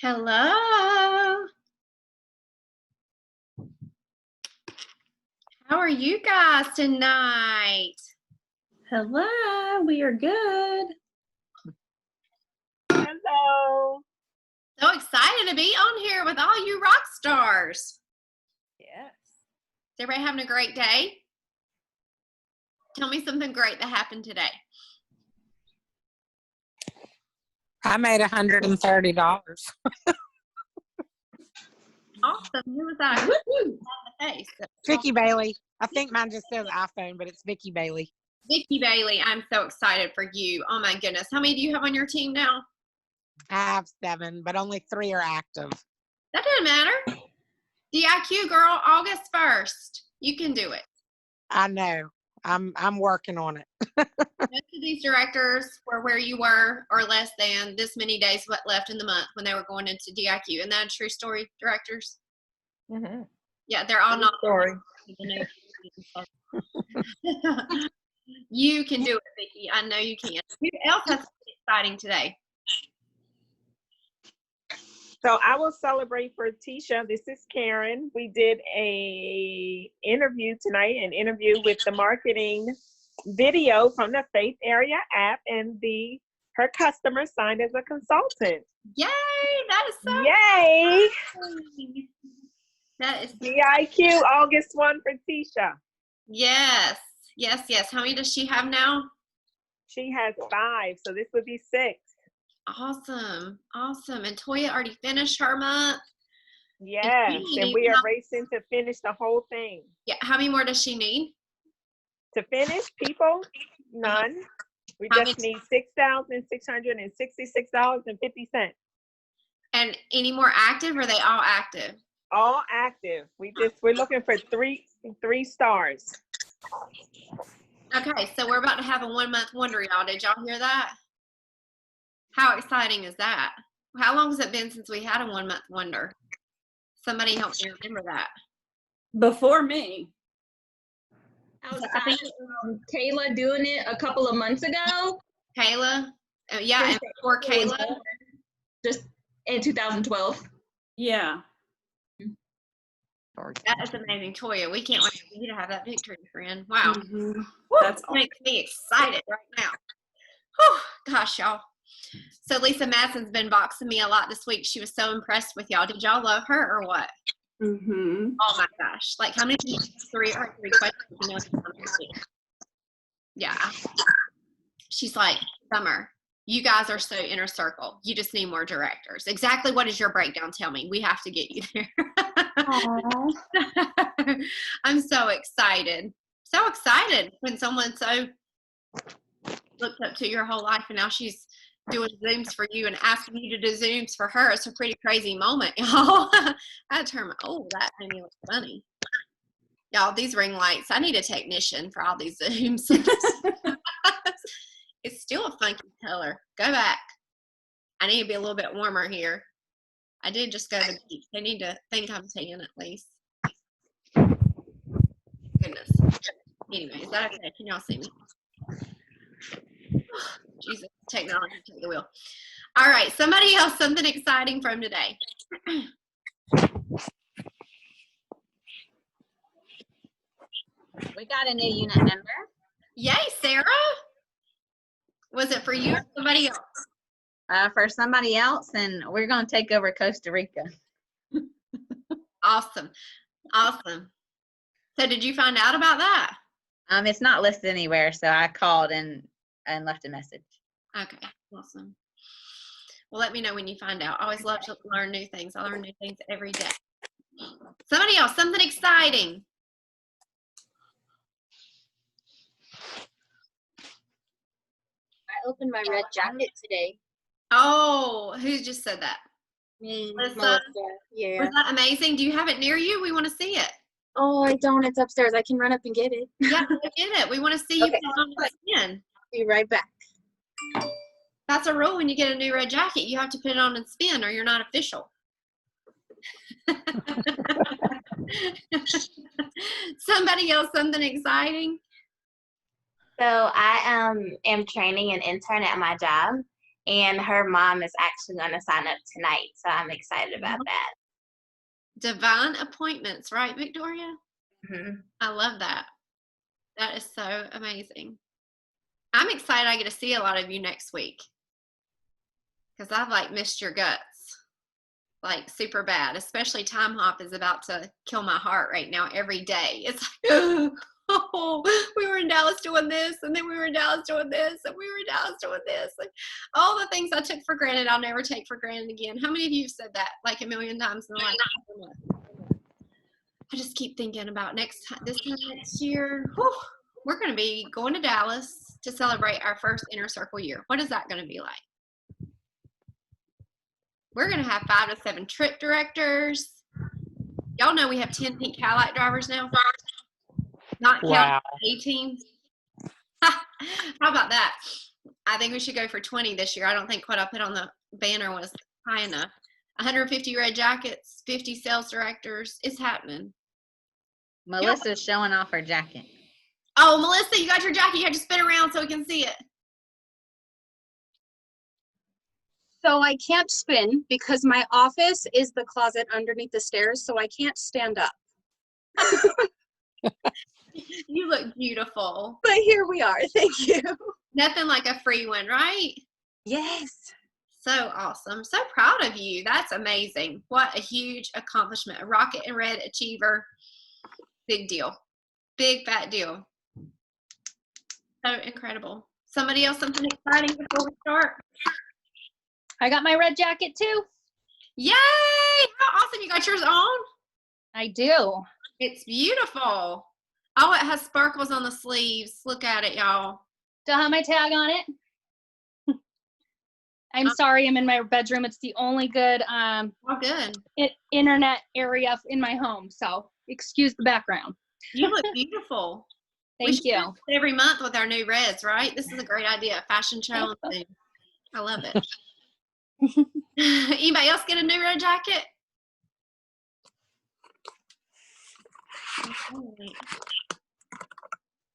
Hello. How are you guys tonight? Hello, we are good. Hello. So excited to be on here with all you rock stars. Yes. Is everybody having a great day? Tell me something great that happened today. I made $130. Awesome. Who was that? On the face. Vicky Bailey. I think mine just says iPhone, but it's Vicky Bailey. Vicky Bailey, I'm so excited for you. Oh my goodness. How many do you have on your team now? I have 7, but only 3 are active. That doesn't matter. DIQ girl, August 1st. You can do it. I know. I'm working on it. Most of these directors were where you were or less than this many days left in the month when they were going into DIQ. Isn't that a true story, directors? Mm-hmm. Yeah, they're all not. Story. You can do it, Vicki. I know you can. Who else has something exciting today? So I will celebrate for Tisha. This is Karen. We did an interview with the marketing video from the Faith Area app, and her customer signed as a consultant. Yay! That is so Yay! exciting. That is DIQ August 1 for Tisha. yes. How many does she have now? She has 5, so this would be 6. Awesome. And Toya already finished her month. Yes, and we are racing to finish the whole thing. Yeah. How many more does she need? To finish, people, none. We just need $6,666.50. And any more active, or are they all active? All active. We're looking for three stars. Okay, so we're about to have a 1-month wonder, y'all. Did y'all hear that? How exciting is that? How long has it been since we had a 1-month wonder? Somebody help me remember that. Before me. I think Kayla doing it a couple of months ago. Kayla? Yeah, and before Kayla? Just in 2012. Yeah. That is amazing. Toya, we can't wait for you to have that victory, friend. Wow. Mm-hmm. That's makes me excited right now. Whew, gosh, y'all. So Lisa Madsen's been boxing me a lot this week. She was so impressed with y'all. Did y'all love her or what? Mm-hmm. Oh my gosh. Like how many three questions? Yeah. She's like, Summer, you guys are so inner circle. You just need more directors. Exactly what is your breakdown? Tell me. We have to get you there. I'm so excited. So excited when someone so looked up to your whole life and now she's doing Zooms for you and asking you to do Zooms for her. It's a pretty crazy moment, y'all. That made me look funny. Y'all, these ring lights, I need a technician for all these Zooms. It's still a funky color. Go back. I need to be a little bit warmer here. I did just go to the beach. They need to think I'm tan at least. Goodness. Anyway, is that okay? Can y'all see me? Jesus, technology, take the wheel. All right, somebody else, something exciting from today. We got a new unit member. Yay, Sarah. Was it for you or somebody else? For somebody else, and we're going to take over Costa Rica. Awesome. So did you find out about that? It's not listed anywhere, so I called and left a message. Okay, awesome. Well, let me know when you find out. I always love to learn new things. I learn new things every day. Somebody else, something exciting. I opened my red jacket today. Oh, who just said that? Melissa. Yeah. Was that amazing? Do you have it near you? We want to see it. Oh, I don't. It's upstairs. I can run up and get it. Yeah, go get it. We want to see you put it on the spin. Be right back. That's a rule when you get a new red jacket. You have to put it on and spin or you're not official. Somebody else, something exciting? So I am training an intern at my job, And her mom is actually going to sign up tonight. So I'm excited about that. Divine appointments, right, Victoria? Mhm. I love that. That is so amazing. I'm excited I get to see a lot of you next week. Because I've like missed your guts. Like super bad. Especially Time Hop is about to kill my heart right now every day. It's like, oh, we were in Dallas doing this, and then we were in Dallas doing this, and we were in Dallas doing this. Like, all the things I took for granted, I'll never take for granted again. How many of you have said that like a million times in the last month? I just keep thinking about this time next year. Whew, we're going to be going to Dallas to celebrate our first Inner Circle year. What is that going to be like? We're going to have 5 to 7 trip directors. Y'all know we have 10 pink Cadillac drivers now. Not counting Wow. 18. How about that? I think we should go for 20 this year. I don't think what I put on the banner was high enough. 150 red jackets, 50 sales directors. It's happening. Melissa's showing off her jacket. Oh, Melissa, you got your jacket. You have to spin around so we can see it. So I can't spin because my office is the closet underneath the stairs, so I can't stand up. You look beautiful. But here we are. Thank you. Nothing like a free one, right? Yes. So awesome. So proud of you. That's amazing. What a huge accomplishment. A Rocket and Red achiever. Big deal. Big fat deal. So incredible. Somebody else, something exciting before we start? I got my red jacket too. Yay! How awesome. You got yours on? I do. It's beautiful. Oh, it has sparkles on the sleeves. Look at it, y'all. Do I have my tag on it? I'm sorry, I'm in my bedroom. It's the only good Oh, good. internet area in my home, so excuse the background. You look beautiful. We Thank should you. do this every month with our new reds, right? This is a great idea. Fashion show. I love it. Anybody else get a new red jacket?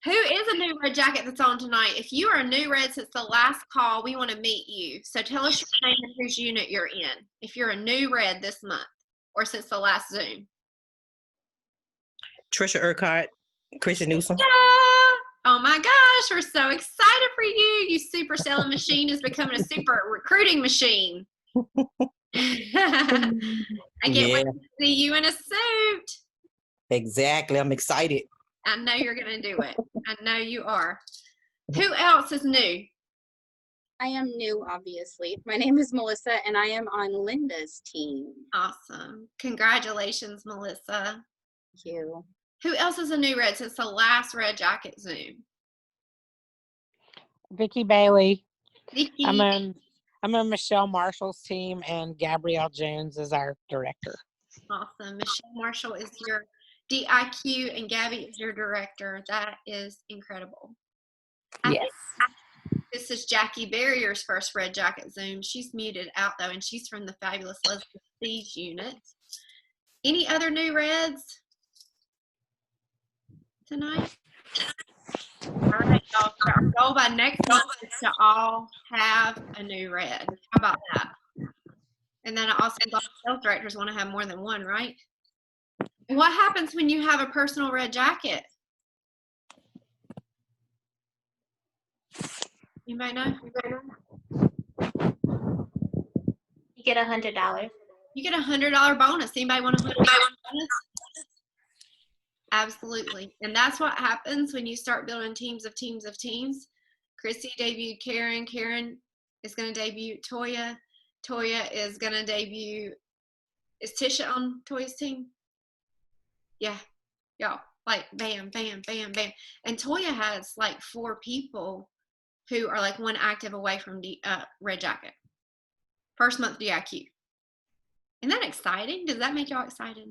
Who is a new red jacket that's on tonight? If you are a new red since the last call, we want to meet you. So tell us your name and whose unit you're in. If you're a new red this month or since the last Zoom. Trisha Urquhart, Christian Newsom. Yeah. Oh my gosh, we're so excited for you. You super selling machine is becoming a super recruiting machine. I can't wait to see you in a suit. Exactly. I'm excited. I know you're going to do it. I know you are. Who else is new? I am new, obviously. My name is Melissa, and I am on Linda's team. Awesome. Congratulations, Melissa. Thank you. Who else is a new red since the last Red Jacket Zoom? Vicki Bailey. Vicky. I'm on Michelle Marshall's team, and Gabrielle Jones is our director. Awesome. Michelle Marshall is your DIQ, and Gabby is your director. That is incredible. Yes. This is Jackie Barrier's first Red Jacket Zoom. She's muted out, though, and she's from the Fabulous Leslie Steves unit. Any other new reds tonight? All right, y'all. Our goal by next month is to all have a new red. How about that? And then I also thought sales directors want to have more than one, right? And what happens when you have a personal red jacket? You may know. You get $100. You get $100 bonus. Anybody want a $100 bonus? Absolutely. And that's what happens when you start building teams of teams of teams. Chrissy debuted Karen. Karen is going to debut Toya. Toya is going to debut. Is Tisha on Toya's team? Yeah. Y'all. Like, bam, bam, bam, bam. And Toya has like 4 people who are like one active away from the Red Jacket. First month DIQ. Isn't that exciting? Does that make y'all excited?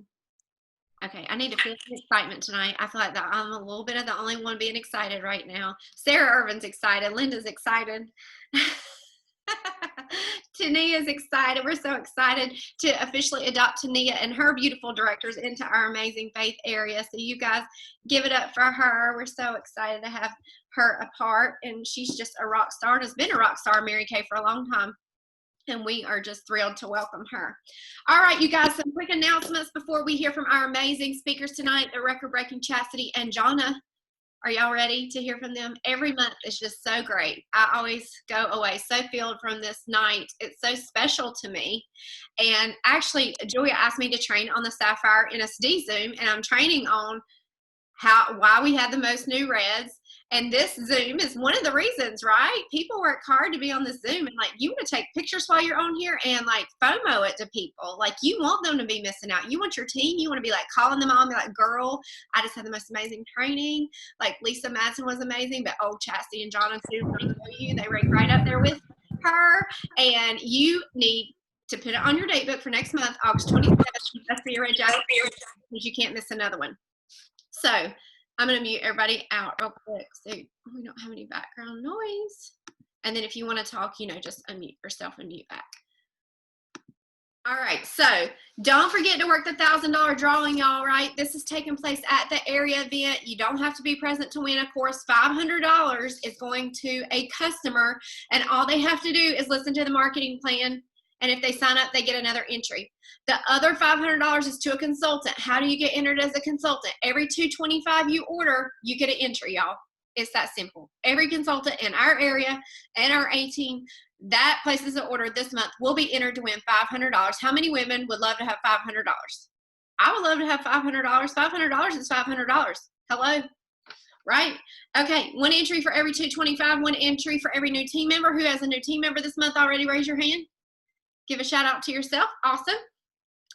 Okay, I need to feel some excitement tonight. I feel like that I'm a little bit of the only one being excited right now. Sarah Irvin's excited. Linda's excited. Tania is excited. We're so excited to officially adopt Tania and her beautiful directors into our amazing faith area. So you guys give it up for her. We're so excited to have her a part. And she's just a rock star and has been a rock star, Mary Kay, for a long time. And we are just thrilled to welcome her. All right, you guys, some quick announcements before we hear from our amazing speakers tonight, the record-breaking Chastity and Jonna. Are y'all ready to hear from them? Every month is just so great. I always go away so filled from this night. It's so special to me. And actually, Julia asked me to train on the Sapphire NSD Zoom, and I'm training on why we had the most new reds. And this Zoom is one of the reasons, right? People work hard to be on this Zoom, and like, you want to take pictures while you're on here and like FOMO it to people. Like, you want them to be missing out. You want your team, you want to be like calling them on, be like, girl, I just had the most amazing training. Like, Lisa Madsen was amazing, but Chastity and Jonna too, they rank right up there with her. And you need to put it on your date book for next month, August 27th. That's for your red jacket, because you can't miss another one. So I'm going to mute everybody out real quick so we don't have any background noise. And then if you want to talk, just unmute yourself and mute back. All right, so don't forget to work the $1,000 drawing, y'all, right? This is taking place at the area event. You don't have to be present to win. Of course, $500 is going to a customer, and all they have to do is listen to the marketing plan. And if they sign up, they get another entry. The other $500 is to a consultant. How do you get entered as a consultant? Every $225 you order, you get an entry, y'all. It's that simple. Every consultant in our area and our A team that places an order this month will be entered to win $500. How many women would love to have $500? I would love to have $500. $500 is $500. Hello? Right? Okay, one entry for every $225, one entry for every new team member. Who has a new team member this month already? Raise your hand. Give a shout out to yourself. Awesome.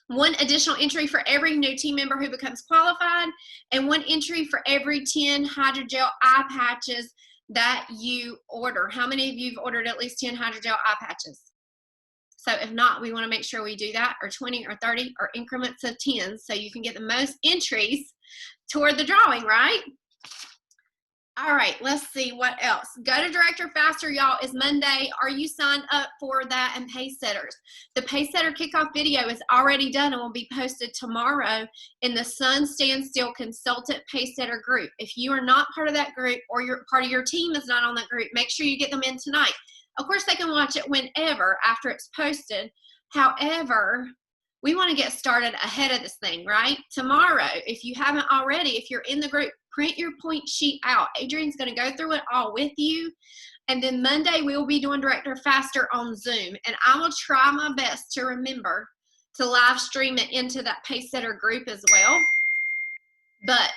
One additional entry for every new team member who becomes qualified, and one entry for every 10 hydrogel eye patches that you order. How many of you have ordered at least 10 hydrogel eye patches? So if not, we want to make sure we do that, or 20 or 30 or increments of 10, so you can get the most entries toward the drawing, right? All right, let's see what else. Go to Director Faster, y'all, is Monday. Are you signed up for that? And Pacesetters. The Pacesetter kickoff video is already done and will be posted tomorrow in the Sun Stand Still Consultant Pacesetter group. If you are not part of that group, or your part of your team is not on that group, make sure you get them in tonight. Of course, they can watch it whenever after it's posted. However, we want to get started ahead of this thing, right? Tomorrow, if you haven't already, if you're in the group, print your point sheet out. Adrian's going to go through it all with you. And then Monday, we will be doing Director Faster on Zoom. And I will try my best to remember to live stream it into that Pacesetter group as well. But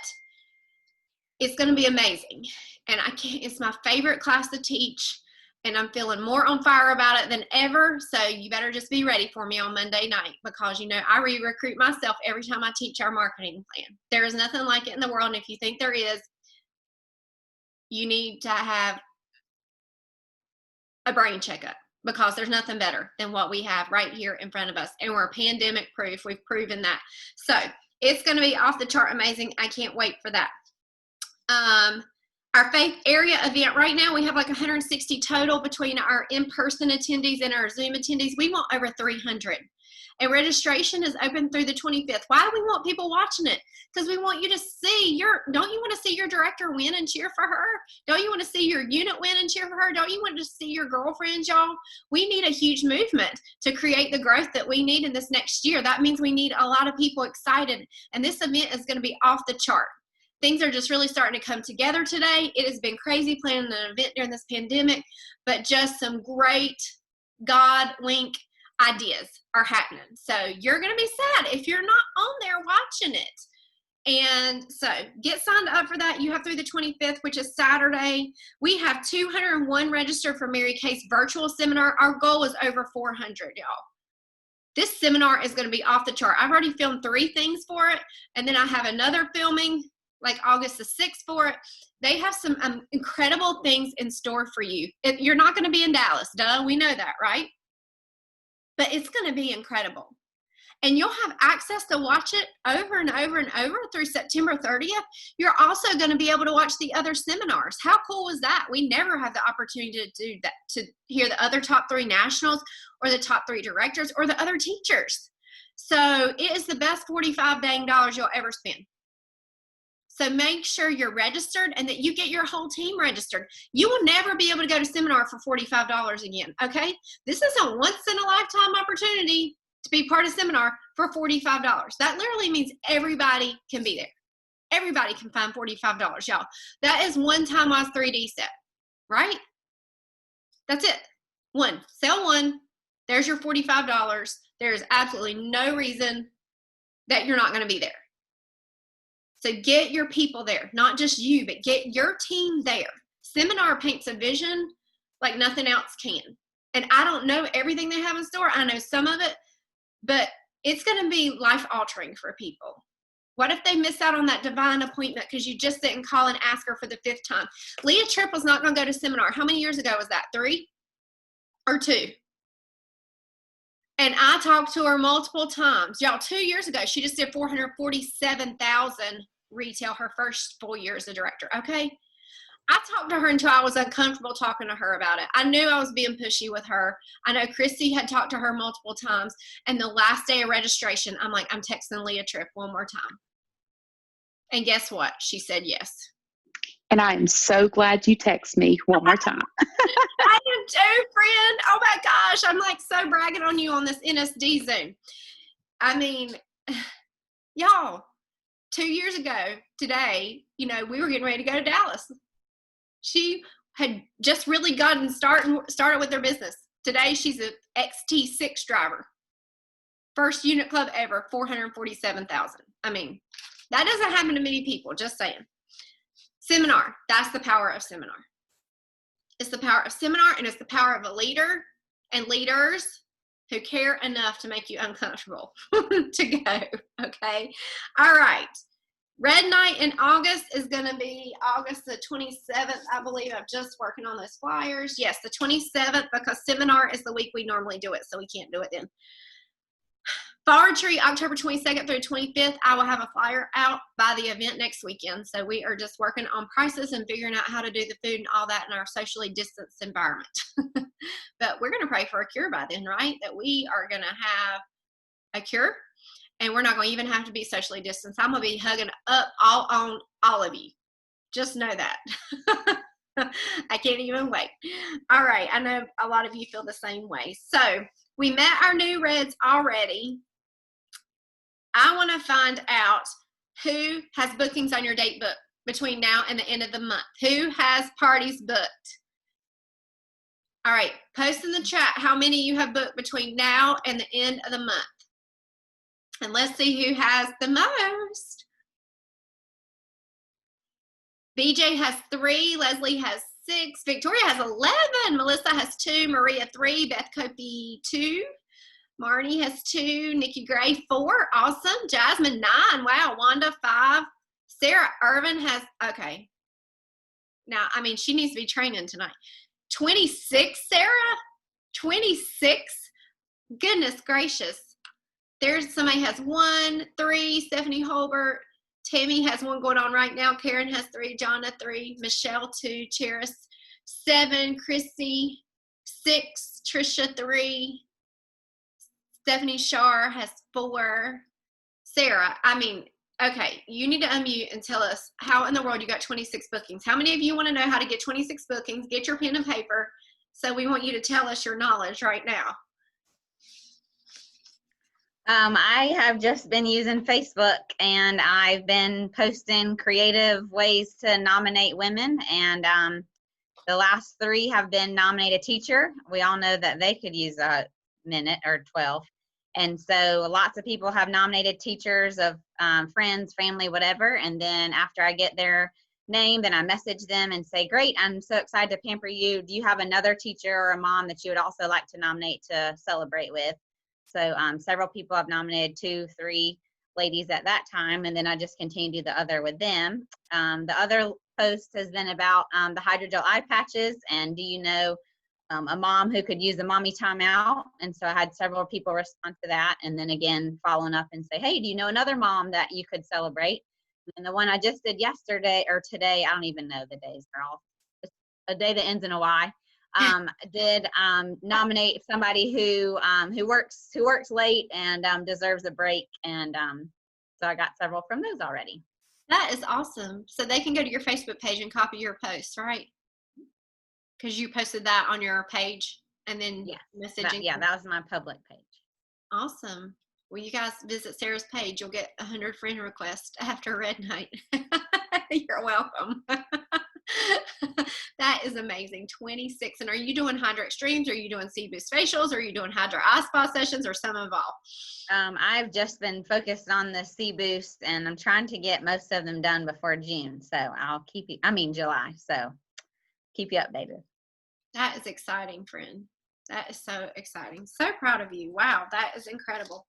it's going to be amazing. And it's my favorite class to teach. And I'm feeling more on fire about it than ever. So you better just be ready for me on Monday night, because, I re-recruit myself every time I teach our marketing plan. There is nothing like it in the world. And if you think there is, you need to have a brain checkup, because there's nothing better than what we have right here in front of us. And we're pandemic proof. We've proven that. So it's going to be off the chart amazing. I can't wait for that. Our faith area event right now, we have like 160 total between our in-person attendees and our Zoom attendees. We want over 300. And registration is open through the 25th. Why do we want people watching it? Because we want you to see don't you want to see your director win and cheer for her? Don't you want to see your unit win and cheer for her? Don't you want to see your girlfriends, y'all? We need a huge movement to create the growth that we need in this next year. That means we need a lot of people excited. And this event is going to be off the chart. Things are just really starting to come together today. It has been crazy planning an event during this pandemic, but just some great God wink ideas are happening. So you're going to be sad if you're not on there watching it. And so get signed up for that. You have through the 25th, which is Saturday. We have 201 registered for Mary Kay's virtual seminar. Our goal is over 400, y'all. This seminar is going to be off the chart. I've already filmed 3 things for it, and then I have another filming like August the 6th for it. They have some incredible things in store for you. You're not going to be in Dallas, duh, we know that, right? But it's going to be incredible. and you'll have access to watch it over and over and over through September 30th. You're also going to be able to watch the other seminars. How cool was that? We never have the opportunity to do that, to hear the other top 3 nationals or the top 3 directors or the other teachers. So it is the best 45 dang dollars you'll ever spend. So make sure you're registered and that you get your whole team registered. You will never be able to go to seminar for $45 again, okay? This is a once-in-a-lifetime opportunity to be part of seminar for $45. That literally means everybody can be there. Everybody can find $45, y'all. That is one time-wise 3D set, right? That's it. One. Sell one. There's your $45. There is absolutely no reason that you're not going to be there. So get your people there, not just you, but get your team there. Seminar paints a vision like nothing else can. And I don't know everything they have in store. I know some of it, but it's going to be life-altering for people. What if they miss out on that divine appointment because you just didn't call and ask her for the 5th time? Leah Tripp was not going to go to seminar. How many years ago was that? 3 or 2? And I talked to her multiple times. Y'all, 2 years ago, she just did $447,000 retail her first full year as a director, okay? I talked to her until I was uncomfortable talking to her about it. I knew I was being pushy with her. I know Christy had talked to her multiple times. And the last day of registration, I'm like, I'm texting Leah Tripp one more time. And guess what? She said yes. And I am so glad you text me one more time. I am too, friend. Oh my gosh. I'm like so bragging on you on this NSD Zoom. I mean, y'all, 2 years ago today, you know, we were getting ready to go to Dallas. She had just really gotten started with her business. Today, she's an XT6 driver. First unit club ever, $447,000. I mean, that doesn't happen to many people, just saying. Seminar, that's the power of seminar. It's the power of seminar, and it's the power of a leader and leaders who care enough to make you uncomfortable to go, okay? All right. Red Night in August is going to be August the 27th, I believe. I'm just working on those flyers. Yes, the 27th, because seminar is the week we normally do it, so we can't do it then. Fall Retreat, October 22nd through 25th. I will have a flyer out by the event next weekend. So we are just working on prices and figuring out how to do the food and all that in our socially distanced environment. But we're going to pray for a cure by then, right? That we are going to have a cure, and we're not going to even have to be socially distanced. I'm going to be hugging up on all of you. Just know that. I can't even wait. All right. I know a lot of you feel the same way. So we met our new Reds already. I want to find out who has bookings on your date book between now and the end of the month. Who has parties booked? All right, post in the chat how many you have booked between now and the end of the month. And let's see who has the most. BJ has 3, Leslie has 6, Victoria has 11, Melissa has 2, Maria 3, Beth Copey 2. Marnie has 2, Nikki Gray 4, awesome. Jasmine 9, wow. Wanda 5, Sarah Irvin has, okay. Now, I mean, she needs to be training tonight. 26, Sarah? 26? Goodness gracious. There's somebody has 1, 3, Stephanie Holbert. Tammy has 1 going on right now. Karen has 3, Jonna 3, Michelle 2, Cheris 7, Chrissy 6, Trisha 3. Stephanie Shar has 4. Sarah, I mean, okay, you need to unmute and tell us how in the world you got 26 bookings. How many of you want to know how to get 26 bookings? Get your pen and paper. So we want you to tell us your knowledge right now. I have just been using Facebook, and I've been posting creative ways to nominate women, and the last 3 have been nominate a teacher. We all know that they could use a minute or 12. And so lots of people have nominated teachers of friends, family, whatever. And then after I get their name, then I message them and say, great, I'm so excited to pamper you. Do you have another teacher or a mom that you would also like to nominate to celebrate with? So several people have nominated 2, 3 ladies at that time. And then I just continue to do the other with them. The other post has been about the hydrogel eye patches. And do you know a mom who could use a mommy timeout. And so I had several people respond to that. And then again, following up and say, hey, do you know another mom that you could celebrate? And the one I just did yesterday or today, I don't even know the days. They're all a day that ends in a Y. Did nominate somebody who works late and deserves a break. And so I got several from those already. That is awesome. So they can go to your Facebook page and copy your post, right? Because you posted that on your page and then messaging. That was my public page. Awesome. Well, you guys visit Sarah's page. You'll get 100 friend requests after Red Night. You're welcome. That is amazing. 26. And are you doing Hydra Extremes? Are you doing C-Boost facials? Or are you doing Hydra Eye Spa sessions or some of all? I've just been focused on the C-Boost and I'm trying to get most of them done before June. So I'll keep you, July. So keep you updated. That is exciting, friend. That is so exciting. So proud of you. Wow, that is incredible.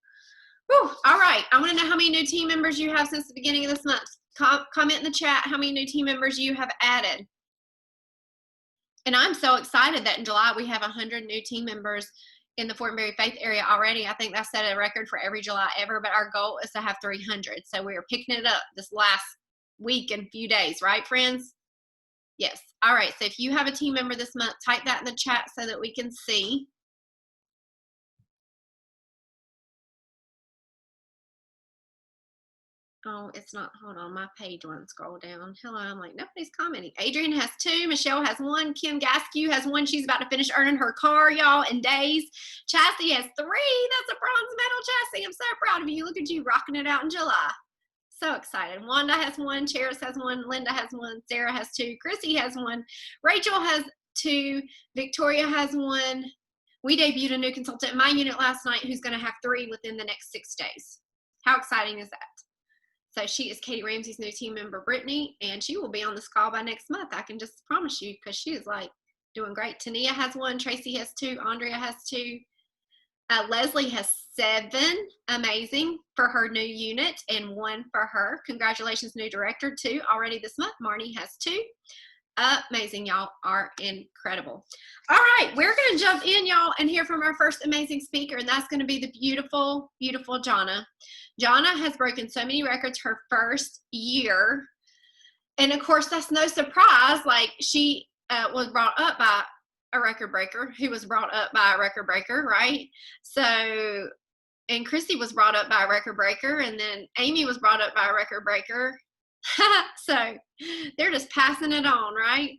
Whew. All right. I want to know how many new team members you have since the beginning of this month. Comment in the chat how many new team members you have added. And I'm so excited that in July we have 100 new team members in the Fort McMurray Faith area already. I think that's set a record for every July ever, but our goal is to have 300. So we are picking it up this last week and few days, right, friends? Yes. All right. So if you have a team member this month, type that in the chat so that we can see. Oh, it's not. Hold on. My page won't scroll down. Hello. I'm like, nobody's commenting. Adrian has 2. Michelle has 1. Kim Gaskew has 1. She's about to finish earning her car, y'all, in days. Chastity has 3. That's a bronze medal, Chastity. I'm so proud of you. Look at you rocking it out in July. So excited. Wanda has 1. Cheris has 1. Linda has 1. Sarah has 2. Chrissy has 1. Rachel has 2. Victoria has 1. We debuted a new consultant in my unit last night who's going to have 3 within the next 6 days. How exciting is that? So she is Katie Ramsey's new team member, Brittany, and she will be on this call by next month. I can just promise you because she is like doing great. Tania has 1. Tracy has 2. Andrea has 2. Leslie has 7. Amazing for her new unit and 1 for her. Congratulations, new director, 2 already this month. Marnie has 2. Amazing. Y'all are incredible. All right. We're going to jump in, y'all, and hear from our first amazing speaker, and that's going to be the beautiful, beautiful Jonna. Jonna has broken so many records her first year. And, of course, that's no surprise. Like, she was brought up by a record breaker who was brought up by a record breaker, right? So, and Chrissy was brought up by a record breaker, and then Amy was brought up by a record breaker. So they're just passing it on, right?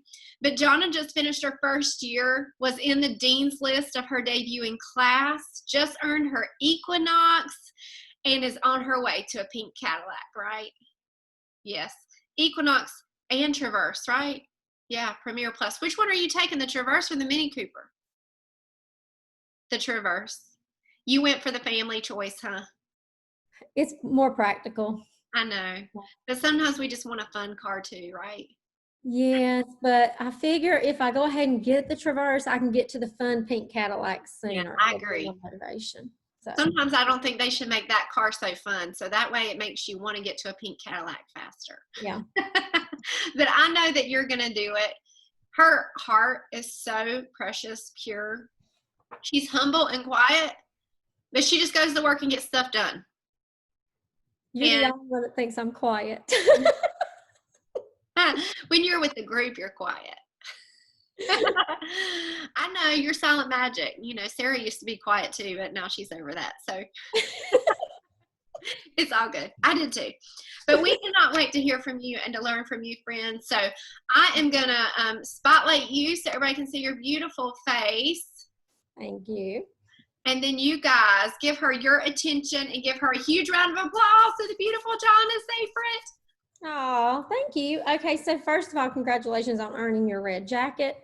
But Jonna just finished her first year, was in the dean's list of her debuting class, just earned her Equinox, and is on her way to a pink Cadillac, right? Yes. Equinox and Traverse, right? Yeah, Premier Plus. Which one are you taking, the Traverse or the Mini Cooper? The Traverse. You went for the family choice, huh? It's more practical. I know. But sometimes we just want a fun car too, right? Yes, but I figure if I go ahead and get the Traverse, I can get to the fun pink Cadillac sooner. Yeah, I agree. Motivation. So. Sometimes I don't think they should make that car so fun. So that way it makes you want to get to a pink Cadillac faster. Yeah. But I know that you're going to do it. Her heart is so precious, pure. She's humble and quiet, but she just goes to work and gets stuff done. You're the only one that thinks I'm quiet. When you're with the group, you're quiet. I know, you're silent magic. You know, Sarah used to be quiet too, but now she's over that. So it's all good. I did too. But we cannot wait to hear from you and to learn from you, friends. So I am going to spotlight you so everybody can see your beautiful face. Thank you. And then you guys give her your attention and give her a huge round of applause to the beautiful Jonna Seyfried. Oh, thank you. Okay, so first of all, congratulations on earning your red jacket.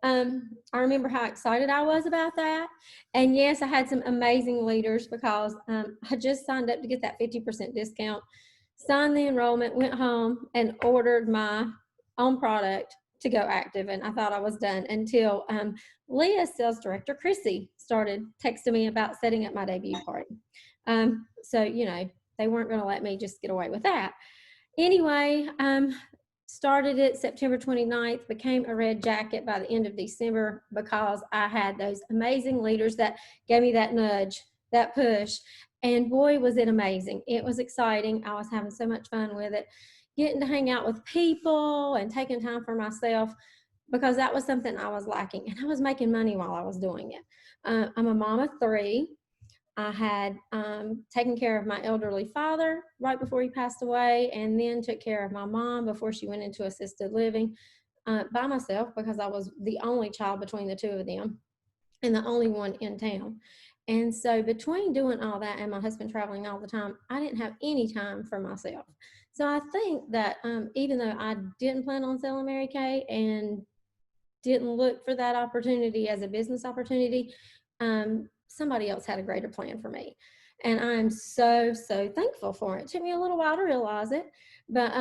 I remember how excited I was about that. And yes, I had some amazing leaders because I just signed up to get that 50% discount, signed the enrollment, went home and ordered my own product to go active. And I thought I was done until Leah's sales director, Chrissy, started texting me about setting up my debut party. So, you know, they weren't going to let me just get away with that. Anyway, started it September 29th, became a red jacket by the end of December because I had those amazing leaders that gave me that nudge, that push. And boy, was it amazing. It was exciting. I was having so much fun with it, getting to hang out with people and taking time for myself, because that was something I was lacking. And I was making money while I was doing it. I'm a mom of 3. I had taken care of my elderly father right before he passed away, and then took care of my mom before she went into assisted living by myself, because I was the only child between the 2 of them and the only one in town. And so between doing all that and my husband traveling all the time, I didn't have any time for myself. So I think that even though I didn't plan on selling Mary Kay and didn't look for that opportunity as a business opportunity, somebody else had a greater plan for me. And I'm so, so thankful for it. It took me a little while to realize it, but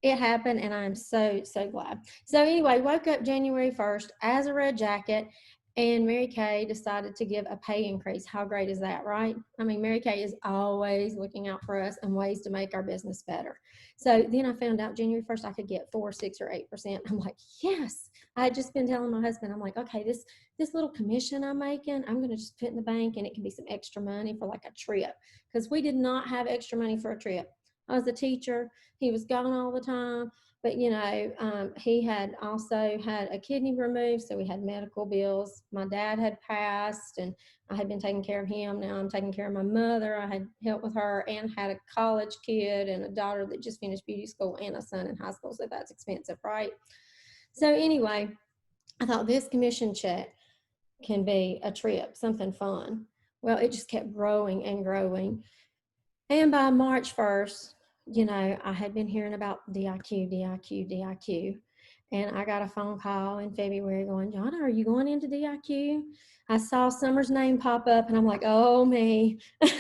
it happened, and I'm so, so glad. So anyway, woke up January 1st as a red jacket, and Mary Kay decided to give a pay increase. How great is that, right? I mean, Mary Kay is always looking out for us and ways to make our business better. So then I found out January 1st I could get 4, 6, or 8%. I'm like, yes. I had just been telling my husband, I'm like, okay, this little commission I'm making, I'm going to just put in the bank, and it can be some extra money for like a trip, because we did not have extra money for a trip. I was a teacher. He was gone all the time. But, you know, he had also had a kidney removed, so we had medical bills. My dad had passed, and I had been taking care of him. Now I'm taking care of my mother. I had helped with her, and had a college kid and a daughter that just finished beauty school, and a son in high school, so that's expensive, right? So anyway, I thought this commission check can be a trip, something fun. Well, it just kept growing and growing. And by March 1st, you know, I had been hearing about DIQ. And I got a phone call in February going, Jonna, are you going into DIQ? I saw Summer's name pop up, and I'm like, oh, me. And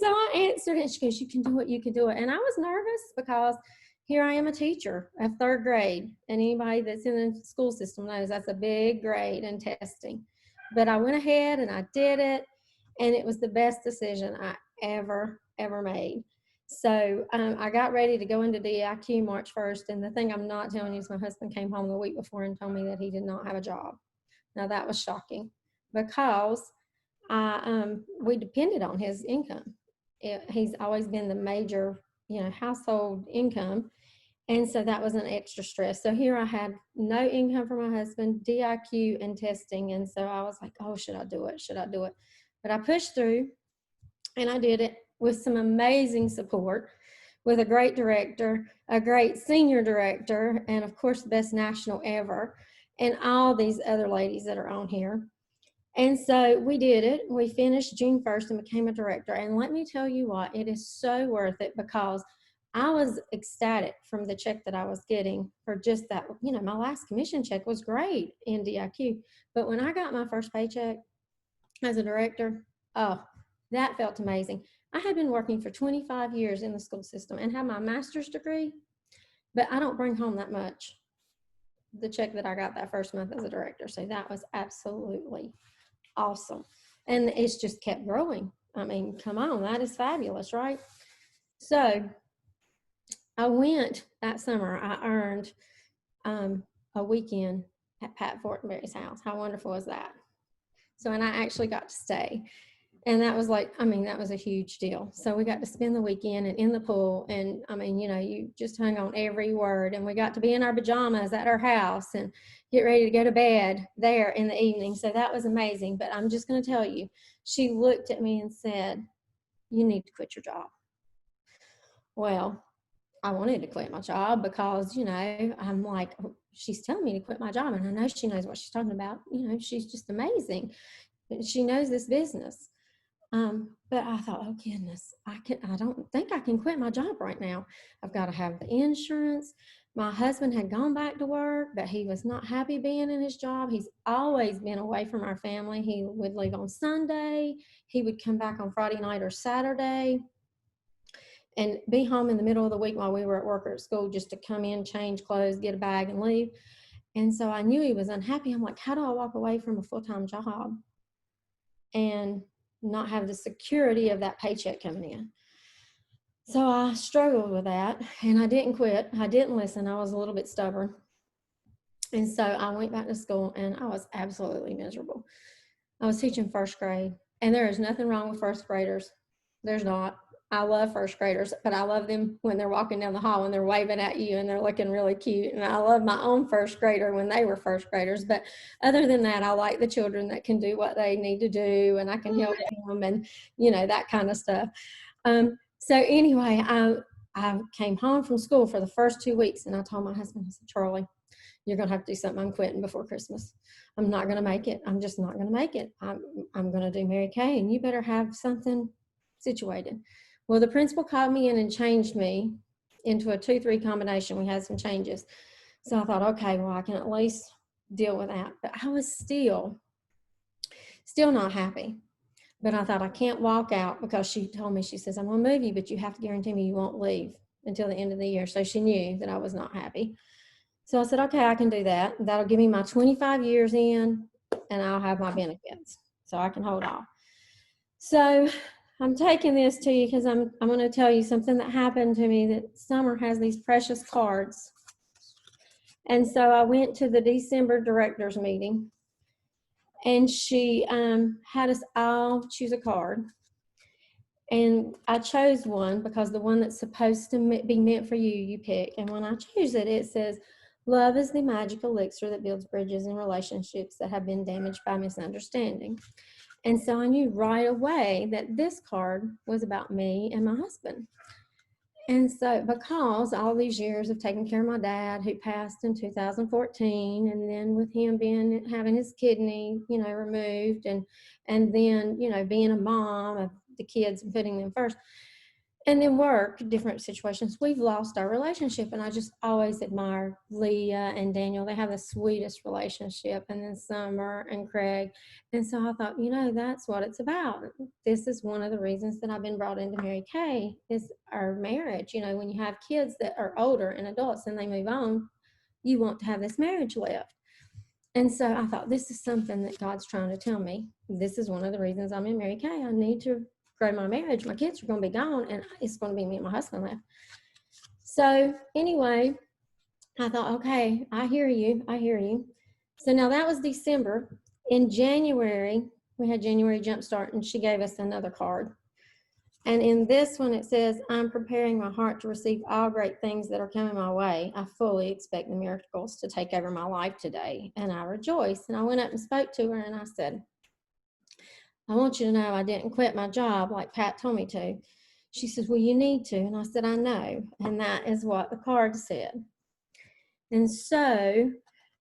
so I answered, and she goes, you can do it, you can do it. And I was nervous, because here I am, a teacher of 3rd grade. And anybody that's in the school system knows that's a big grade in testing. But I went ahead and I did it. And it was the best decision I ever made. So I got ready to go into DIQ March 1st. And the thing I'm not telling you is my husband came home the week before and told me that he did not have a job. Now that was shocking, because we depended on his income. He's always been the major, you know, household income. And so that was an extra stress. So here I had no income for my husband, DIQ, and testing. And so I was like, oh, should I do it? Should I do it? But I pushed through, and I did it with some amazing support, with a great director, a great senior director, and of course, the best national ever, and all these other ladies that are on here. And so we did it. We finished June 1st and became a director. And let me tell you what, it is so worth it, because I was ecstatic from the check that I was getting for just that. You know, my last commission check was great in DIQ. But when I got my first paycheck as a director, oh, that felt amazing. I had been working for 25 years in the school system and had my master's degree, but I don't bring home that much, the check that I got that first month as a director. So that was absolutely awesome. And it's just kept growing. I mean, come on, that is fabulous, right? So I went that summer. I earned a weekend at Pat Fortenberry's house. How wonderful is that? So, and I actually got to stay. And that was like, I mean, that was a huge deal. So we got to spend the weekend and in the pool. And I mean, you know, you just hung on every word. And we got to be in our pajamas at her house and get ready to go to bed there in the evening. So that was amazing. But I'm just going to tell you, she looked at me and said, you need to quit your job. Well, I wanted to quit my job because, you know, I'm like, oh, she's telling me to quit my job. And I know she knows what she's talking about. You know, she's just amazing. She knows this business. But I thought, oh goodness, I don't think I can quit my job right now. I've got to have the insurance. My husband had gone back to work, but he was not happy being in his job. He's always been away from our family. He would leave on Sunday. He would come back on Friday night or Saturday and be home in the middle of the week while we were at work or at school, just to come in, change clothes, get a bag, and leave. And so I knew he was unhappy. I'm like, how do I walk away from a full-time job and not have the security of that paycheck coming in? So I struggled with that, and I didn't quit. I didn't listen. I was a little bit stubborn. And so I went back to school, and I was absolutely miserable. I was teaching first grade, and there is nothing wrong with first graders. There's not. I love first graders, but I love them when they're walking down the hall and they're waving at you and they're looking really cute. And I love my own first grader when they were first graders. But other than that, I like the children that can do what they need to do, and I can help them, and that kind of stuff. So anyway, I came home from school for the first 2 weeks, and I told my husband, I said, Charlie, you're going to have to do something. I'm quitting before Christmas. I'm not going to make it. I'm just not going to make it. I'm going to do Mary Kay, and you better have something situated. Well, the principal called me in and changed me into a 2-3 combination. We had some changes. So I thought, okay, well, I can at least deal with that. But I was still not happy. But I thought, I can't walk out, because she told me, she says, I'm going to move you, but you have to guarantee me you won't leave until the end of the year. So she knew that I was not happy. So I said, okay, I can do that. That'll give me my 25 years in, and I'll have my benefits, so I can hold off. So I'm taking this to you because I'm going to tell you something that happened to me, that Summer has these precious cards. And so I went to the December directors meeting, and she had us all choose a card. And I chose one because the one that's supposed to be meant for you, you pick. And when I choose it, it says, love is the magic elixir that builds bridges in relationships that have been damaged by misunderstanding. And so I knew right away that this card was about me and my husband. And so, because all these years of taking care of my dad, who passed in 2014, and then with him having his kidney, removed, and then, being a mom of the kids and putting them first, and then work, different situations, we've lost our relationship. And I just always admire Leah and Daniel. They have the sweetest relationship, and then Summer and Craig. And so I thought, that's what it's about. This is one of the reasons that I've been brought into Mary Kay, is our marriage. When you have kids that are older and adults and they move on, you want to have this marriage left. And so I thought, this is something that God's trying to tell me. This is one of the reasons I'm in Mary Kay. I need to grow my marriage. My kids are going to be gone, and it's going to be me and my husband left. So anyway, I thought, okay, I hear you. So now that was December. In January, we had January Jumpstart, and she gave us another card. And in this one, it says, I'm preparing my heart to receive all great things that are coming my way. I fully expect the miracles to take over my life today, and I rejoice. And I went up and spoke to her, and I said, I want you to know I didn't quit my job like Pat told me to. She says, well, you need to. And I said, I know. And that is what the card said. And so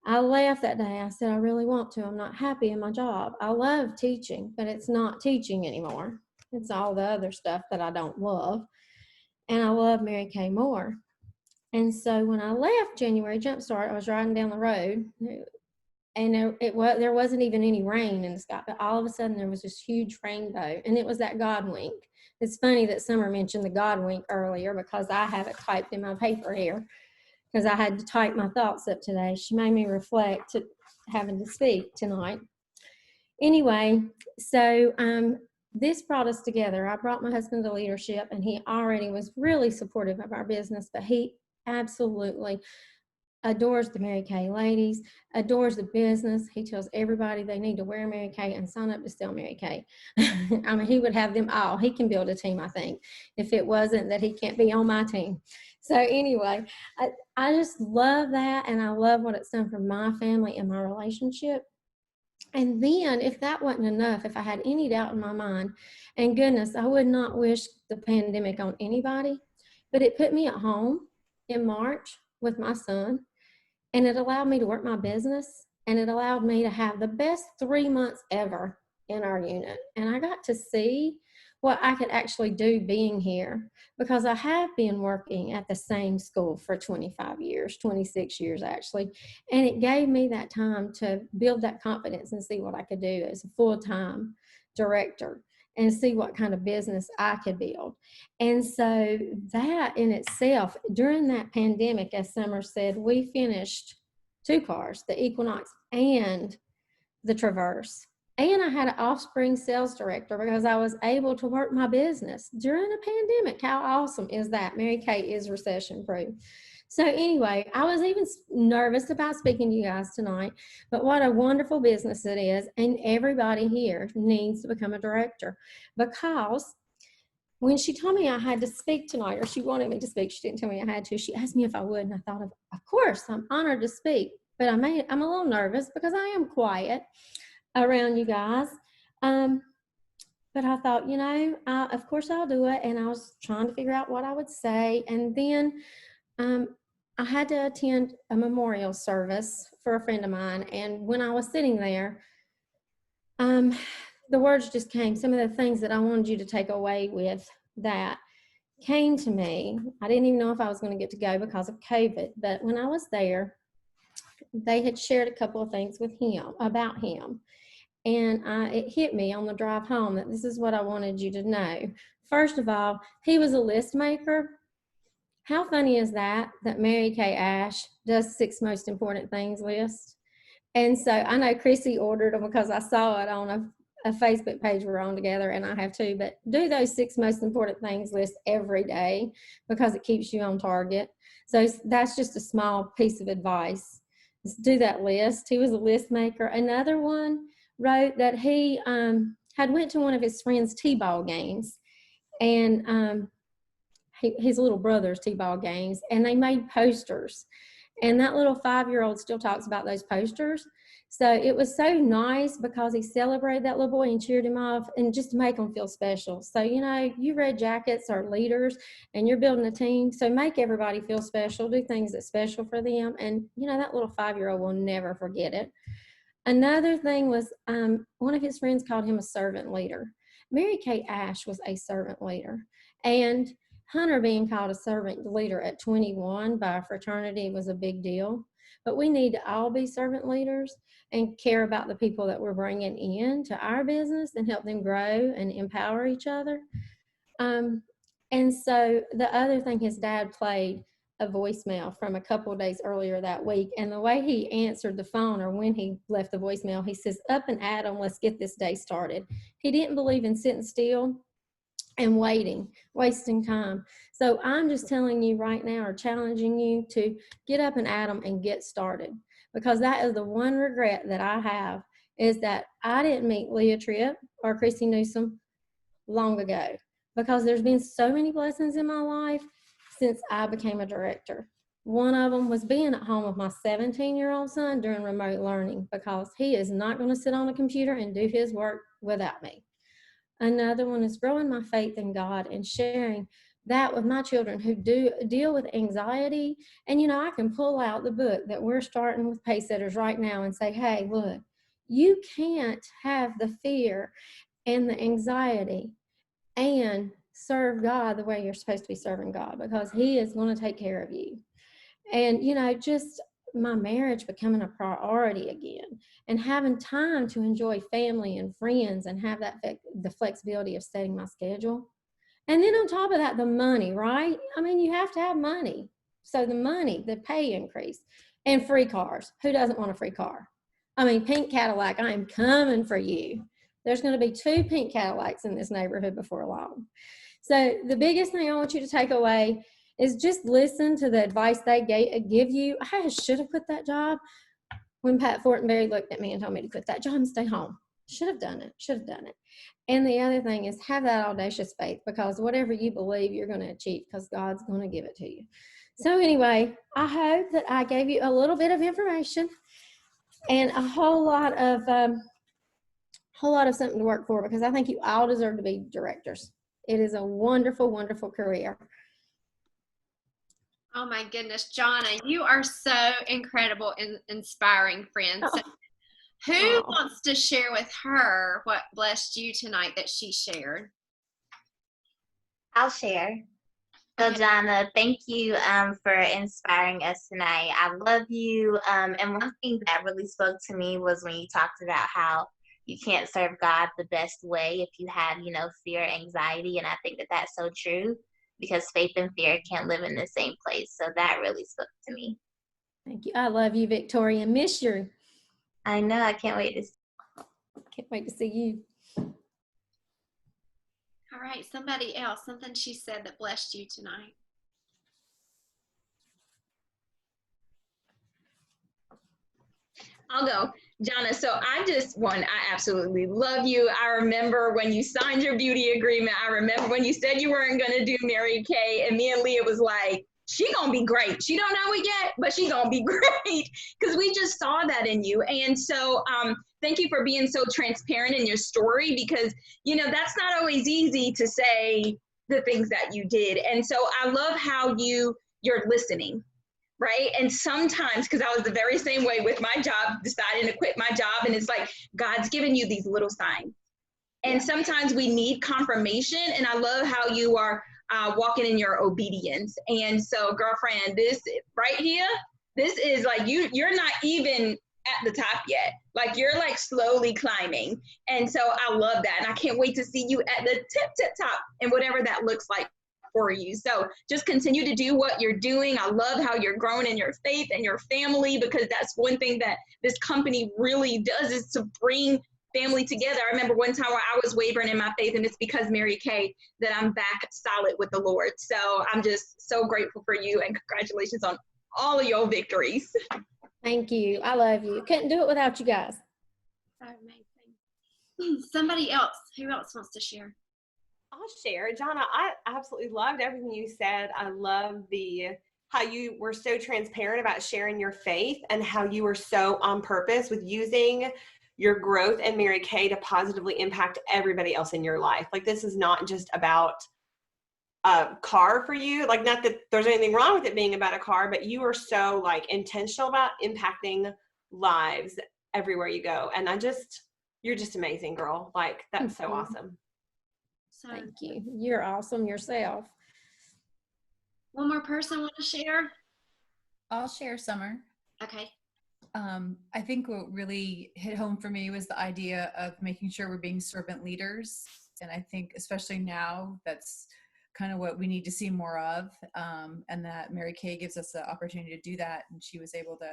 I left that day. I said, I really want to. I'm not happy in my job. I love teaching, but it's not teaching anymore. It's all the other stuff that I don't love. And I love Mary Kay more. And so when I left January Jumpstart, I was riding down the road, and there wasn't even any rain in the sky, but all of a sudden there was this huge rainbow, and it was that God wink. It's funny that Summer mentioned the God wink earlier, because I have it typed in my paper here, because I had to type my thoughts up today. She made me reflect to having to speak tonight. Anyway, so this brought us together. I brought my husband to leadership, and he already was really supportive of our business, but he absolutely adores the Mary Kay ladies, adores the business. He tells everybody they need to wear Mary Kay and sign up to sell Mary Kay. I mean, he would have them all. He can build a team, I think, if it wasn't that he can't be on my team. So anyway, I just love that, and I love what it's done for my family and my relationship. And then, if that wasn't enough, if I had any doubt in my mind, and goodness, I would not wish the pandemic on anybody, but it put me at home in March with my son, and it allowed me to work my business, and it allowed me to have the best 3 months ever in our unit. And I got to see what I could actually do being here, because I have been working at the same school for 25 years, 26 years actually. And it gave me that time to build that confidence and see what I could do as a full-time director, and see what kind of business I could build. And so that in itself, during that pandemic, as Summer said, we finished 2 cars, the Equinox and the Traverse. And I had an offspring sales director because I was able to work my business during a pandemic. How awesome is that? Mary Kay is recession proof. So anyway, I was even nervous about speaking to you guys tonight, but what a wonderful business it is. And everybody here needs to become a director, because when she told me I had to speak tonight, or she wanted me to speak, she didn't tell me I had to. She asked me if I would, and I thought, of course, I'm honored to speak. But I'm a little nervous because I am quiet around you guys. But I thought, of course I'll do it. And I was trying to figure out what I would say. And then I had to attend a memorial service for a friend of mine. And when I was sitting there, the words just came. Some of the things that I wanted you to take away with that came to me. I didn't even know if I was going to get to go because of COVID. But when I was there, they had shared a couple of things with him, about him. And it hit me on the drive home that this is what I wanted you to know. First of all, he was a list maker. How funny is that Mary Kay Ash does 6 most important things list? And so I know Chrissy ordered them because I saw it on a Facebook page we're on together, and I have too. But do those 6 most important things list every day, because it keeps you on target. So that's just a small piece of advice. Just do that list. He was a list maker. Another one wrote that he had went to one of his friend's T-ball games, and his little brother's T-ball games, and they made posters. And that little 5-year-old still talks about those posters. So it was so nice because he celebrated that little boy and cheered him off, and just to make him feel special. So, you Red Jackets are leaders and you're building a team. So make everybody feel special, do things that's special for them. And, that little 5-year-old will never forget it. Another thing was one of his friends called him a servant leader. Mary Kay Ash was a servant leader. And Hunter being called a servant leader at 21 by a fraternity was a big deal. But we need to all be servant leaders and care about the people that we're bringing in to our business and help them grow and empower each other. And so the other thing, his dad played a voicemail from a couple of days earlier that week. And the way he answered the phone, or when he left the voicemail, he says, "Up and at 'em, let's get this day started." He didn't believe in sitting still and wasting time. So I'm just telling you right now, or challenging you to get up and at 'em and get started. Because that is the one regret that I have, is that I didn't meet Leah Tripp or Chrissy Newsom long ago. Because there's been so many blessings in my life since I became a director. One of them was being at home with my 17-year-old son during remote learning, because he is not going to sit on a computer and do his work without me. Another one is growing my faith in God and sharing that with my children who do deal with anxiety. And, I can pull out the book that we're starting with Pacesetters right now and say, hey, look, you can't have the fear and the anxiety and serve God the way you're supposed to be serving God, because He is going to take care of you. And, just my marriage becoming a priority again, and having time to enjoy family and friends and have the flexibility of setting my schedule. And then on top of that, the money, right? I mean, you have to have money. So the money, the pay increase, and free cars. Who doesn't want a free car? I mean, pink Cadillac, I am coming for you. There's going to be 2 pink Cadillacs in this neighborhood before long. So the biggest thing I want you to take away is just listen to the advice they give you. I should have quit that job when Pat Fortenberry looked at me and told me to quit that job and stay home. Should have done it. And the other thing is, have that audacious faith, because whatever you believe, you're going to achieve, because God's going to give it to you. So anyway, I hope that I gave you a little bit of information and a whole lot of something to work for, because I think you all deserve to be directors. It is a wonderful, wonderful career. Oh my goodness, Jonna, you are so incredible and inspiring, friend. So who wants to share with her what blessed you tonight that she shared? I'll share. So, Jonna, thank you for inspiring us tonight. I love you. And one thing that really spoke to me was when you talked about how you can't serve God the best way if you have, fear, anxiety. And I think that that's so true, because faith and fear can't live in the same place. So that really spoke to me. Thank you. I love you, Victoria. Miss you. I know. I can't wait to see. Can't wait to see you. All right, somebody else, something she said that blessed you tonight. I'll go. Jonna, so I absolutely love you. I remember when you signed your beauty agreement. I remember when you said you weren't going to do Mary Kay, and me and Leah was like, she going to be great. She don't know it yet, but she going to be great, because we just saw that in you. And so thank you for being so transparent in your story, because, you know, that's not always easy to say the things that you did. And so I love how you're listening. Right. And sometimes, because I was the very same way with my job, deciding to quit my job. And it's like, God's given you these little signs. And sometimes we need confirmation. And I love how you are walking in your obedience. And so, girlfriend, this right here, this is like you're not even at the top yet. Like, you're like slowly climbing. And so I love that. And I can't wait to see you at the tip top, and whatever that looks like for you. So just continue to do what you're doing. I love how you're growing in your faith and your family, because that's one thing that this company really does, is to bring family together. I remember one time where I was wavering in my faith, and it's because Mary Kay that I'm back solid with the Lord. So I'm just so grateful for you, and congratulations on all of your victories. Thank you. I love you. Couldn't do it without you guys. Amazing. Somebody else. Who else wants to share? I'll share. Jonna, I absolutely loved everything you said. I love how you were so transparent about sharing your faith, and how you were so on purpose with using your growth and Mary Kay to positively impact everybody else in your life. Like, this is not just about a car for you. Like, not that there's anything wrong with it being about a car, but you are so like intentional about impacting lives everywhere you go. And you're just amazing, girl. Like, that's so awesome. Thank you. You're awesome yourself. One more person want to share? I'll share, Summer. Okay. I think what really hit home for me was the idea of making sure we're being servant leaders. And I think especially now, that's kind of what we need to see more of. And that Mary Kay gives us the opportunity to do that. And she was able to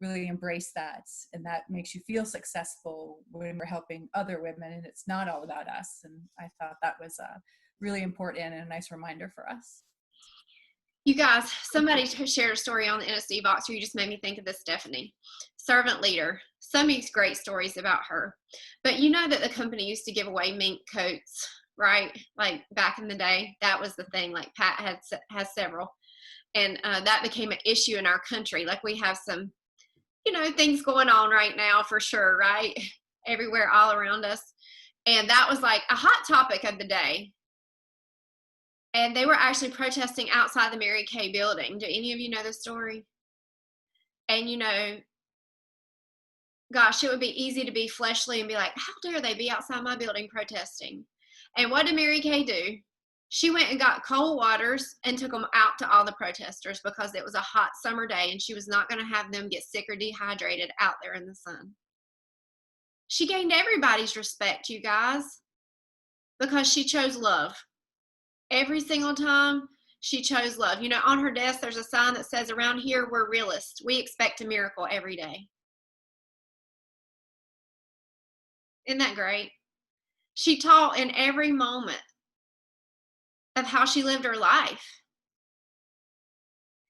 really embrace that. And that makes you feel successful when we're helping other women, and it's not all about us. And I thought that was really important and a nice reminder for us. You guys, somebody shared a story on the NSD box where you just made me think of this, Stephanie. Servant leader. So many great stories about her. But you know that the company used to give away mink coats, right? Like back in the day, that was the thing. Like Pat has several. And that became an issue in our country. Like, we have some, things going on right now for sure, right? Everywhere, all around us. And that was like a hot topic of the day. And they were actually protesting outside the Mary Kay building. Do any of you know the story? And, gosh, it would be easy to be fleshly and be like, how dare they be outside my building protesting? And what did Mary Kay do? She went and got cold waters and took them out to all the protesters, because it was a hot summer day and she was not going to have them get sick or dehydrated out there in the sun. She gained everybody's respect, you guys, because she chose love. Every single time she chose love. On her desk, there's a sign that says, around here, we're realists. We expect a miracle every day. Isn't that great? She taught in every moment of how she lived her life.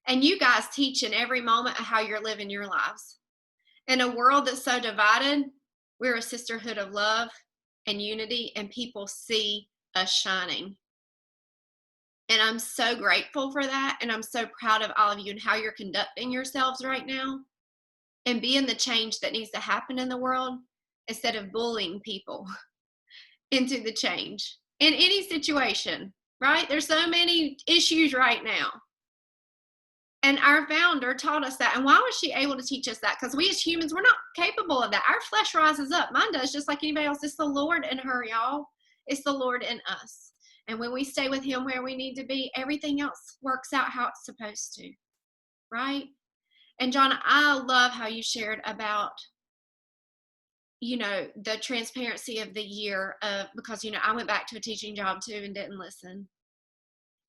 And you guys teach in every moment of how you're living your lives. In a world that's so divided, we're a sisterhood of love and unity, and people see us shining. And I'm so grateful for that. And I'm so proud of all of you and how you're conducting yourselves right now, and being the change that needs to happen in the world, instead of bullying people into the change in any situation, right? There's so many issues right now. And our founder taught us that. And why was she able to teach us that? Because we as humans, we're not capable of that. Our flesh rises up. Mine does, just like anybody else. It's the Lord in her, y'all. It's the Lord in us. And when we stay with him where we need to be, everything else works out how it's supposed to, right? And John, I love how you shared about, the transparency of the year, because, I went back to a teaching job too and didn't listen.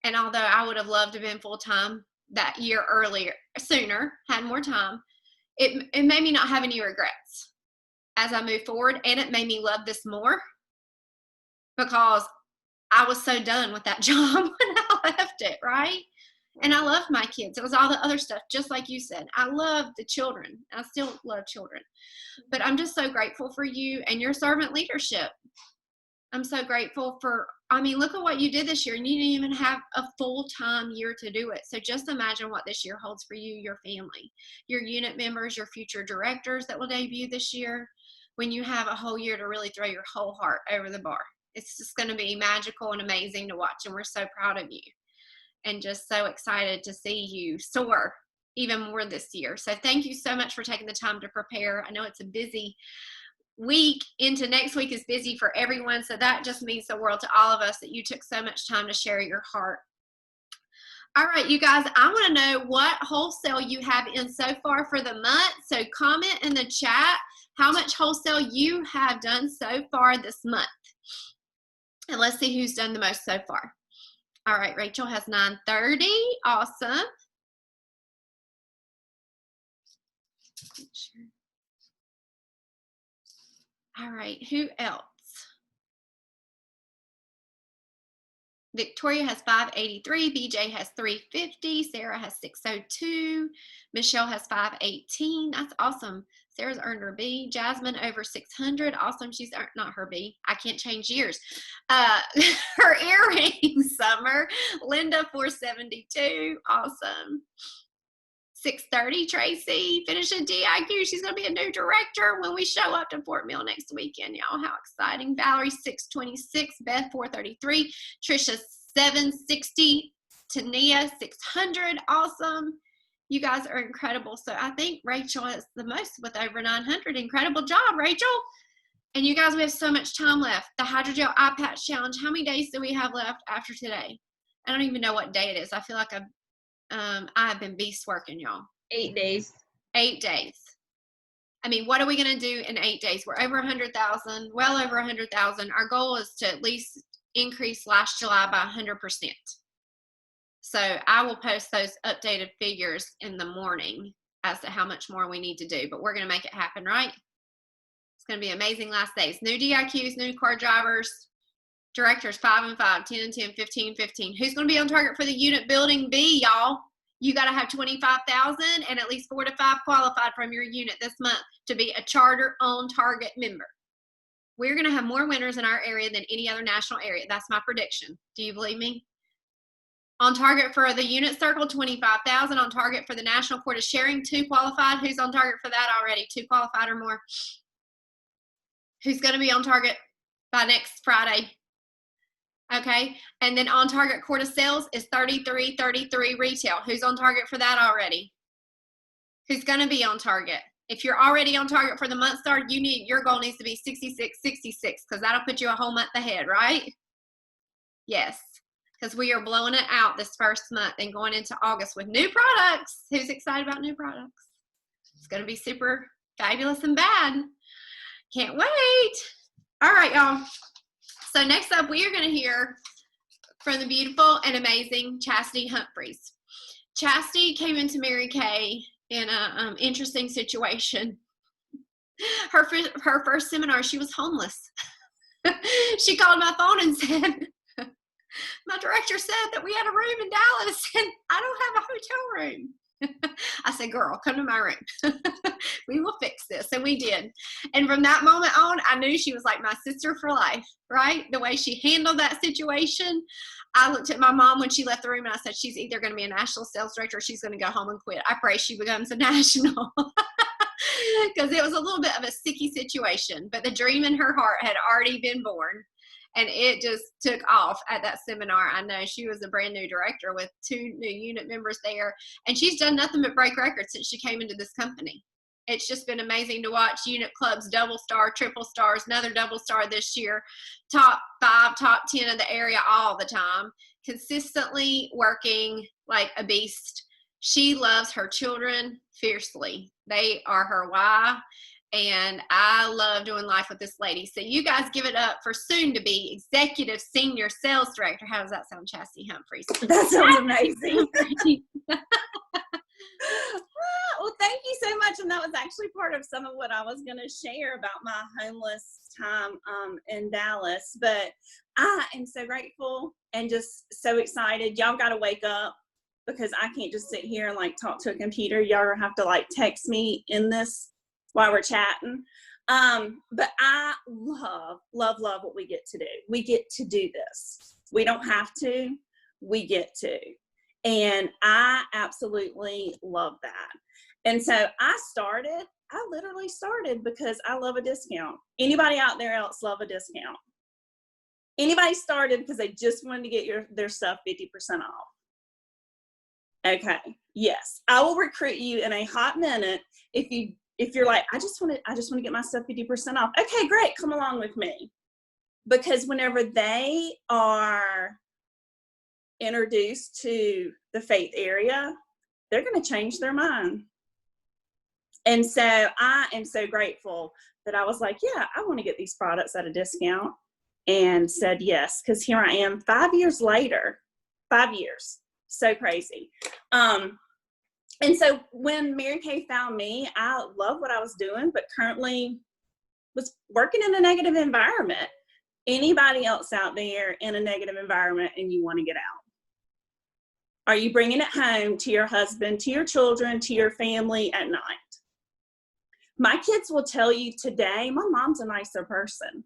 And although I would have loved to have been full-time that year sooner, had more time, it made me not have any regrets. as I move forward. And it made me love this more because I was so done with that job when I left it, right? And I loved my kids. It was all the other stuff, just like you said. I love the children. I still love children. But I'm just so grateful for you and your servant leadership. I'm so grateful for, I mean, look at what you did this year. And you didn't even have a full-time year to do it. So just imagine what this year holds for you, your family, your unit members, your future directors that will debut this year, when you have a whole year to really throw your whole heart over the bar. It's just going to be magical and amazing to watch. And we're so proud of you and just so excited to see you soar even more this year. So thank you so much for taking the time to prepare. I know it's a busy week. Into next week is busy for everyone. So that just means the world to all of us that you took so much time to share your heart. All right, you guys, I want to know what wholesale you have in so far for the month. So comment in the chat how much wholesale you have done so far this month. And let's see who's done the most so far. All right, Rachel has 930. Awesome. All right, who else? Victoria has 583. BJ has 350. Sarah has 602. Michelle has 518. That's awesome. Sarah's earned her B. Jasmine over 600. Awesome. She's earned, not her B. I can't change years. Her earrings, Summer. Linda 472. Awesome. 630, Tracy. Finishing DIQ. She's going to be a new director when we show up to Fort Mill next weekend, y'all. How exciting. Valerie 626. Beth 433. Trisha 760. Tania 600. Awesome. You guys are incredible. So I think Rachel is the most with over 900. Incredible job, Rachel. And you guys, we have so much time left. The Hydrogel Eye Patch Challenge. How many days do we have left after today? I don't even know what day it is. I feel like I have been beast working, y'all. 8 days. 8 days. I mean, what are we going to do in 8 days? We're over 100,000, well over 100,000. Our goal is to at least increase last July by 100%. So I will post those updated figures in the morning as to how much more we need to do, but we're going to make it happen, right? It's going to be amazing last days. New DIQs, new car drivers, directors 5 and 5, 10 and 10, 15, 15. Who's going to be on target for the unit building B, y'all? You got to have 25,000 and at least 4 to 5 qualified from your unit this month to be a charter on target member. We're going to have more winners in our area than any other national area. That's my prediction. Do you believe me? On target for the unit circle, 25,000. On target for the National Court of Sharing, 2 qualified. Who's on target for that already? 2 qualified or more. Who's going to be on target by next Friday? Okay. And then on target Court of Sales is 33 retail. Who's on target for that already? Who's going to be on target? If you're already on target for the month start, your goal needs to be 66, 66, because that'll put you a whole month ahead, right? Yes. Because we are blowing it out this first month and going into August with new products. Who's excited about new products? It's going to be super fabulous and bad. Can't wait. All right, y'all. So next up, we are going to hear from the beautiful and amazing Chastity Humphreys. Chastity came into Mary Kay in an interesting situation. Her first seminar, she was homeless. She called my phone and said, my director said that we had a room in Dallas and I don't have a hotel room. I said, girl, come to my room. We will fix this. And we did. And from that moment on, I knew she was like my sister for life, right? The way she handled that situation. I looked at my mom when she left the room and I said, she's either going to be a national sales director or she's going to go home and quit. I pray she becomes a national. Because it was a little bit of a sticky situation. But the dream in her heart had already been born. And it just took off at that seminar. I know she was a brand new director with 2 new unit members there. And she's done nothing but break records since she came into this company. It's just been amazing to watch unit clubs, double star, triple stars, another double star this year, top 5, top 10 of the area all the time, consistently working like a beast. She loves her children fiercely. They are her why. And I love doing life with this lady. So you guys give it up for soon to be Executive Senior Sales Director. How does that sound, Chastity Humphreys? That sounds amazing. well, thank you so much. And that was actually part of some of what I was going to share about my homeless time in Dallas. But I am so grateful and just so excited. Y'all got to wake up, because I can't just sit here and like talk to a computer. Y'all have to like text me in this while we're chatting. But I love what we get to do. We get to do this. We don't have to, we get to. And I absolutely love that. And so I literally started because I love a discount. Anybody out there else love a discount? Anybody started because they just wanted to get their stuff 50% off? Okay, yes. I will recruit you in a hot minute if you're like, I just want to get my stuff 50% off. Okay, great, come along with me. Because whenever they are introduced to the faith area, they're going to change their mind. And so I am so grateful that I was like, yeah, I want to get these products at a discount, and said yes, because here I am 5 years later. 5 years. So crazy. And so when Mary Kay found me, I love what I was doing, but currently was working in a negative environment. Anybody else out there in a negative environment and you want to get out? Are you bringing it home to your husband, to your children, to your family at night? My kids will tell you today, my mom's a nicer person.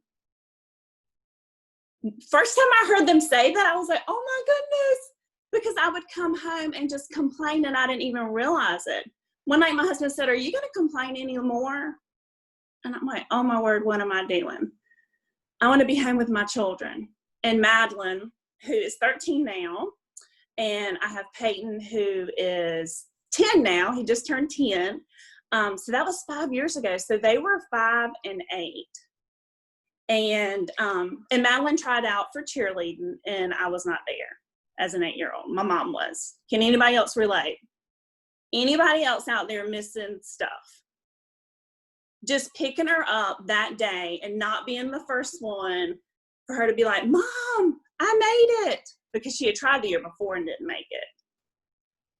First time I heard them say that, I was like, oh my goodness, because I would come home and just complain and I didn't even realize it. One night my husband said, are you going to complain anymore? And I'm like, oh my word, what am I doing? I want to be home with my children. And Madeline, who is 13 now, and I have Peyton, who is 10 now. He just turned 10. So that was 5 years ago. So they were 5 and 8. And Madeline tried out for cheerleading, and I was not there as an 8-year-old. My mom was. Can anybody else relate? Anybody else out there missing stuff? Just picking her up that day and not being the first one for her to be like, Mom, I made it. Because she had tried the year before and didn't make it.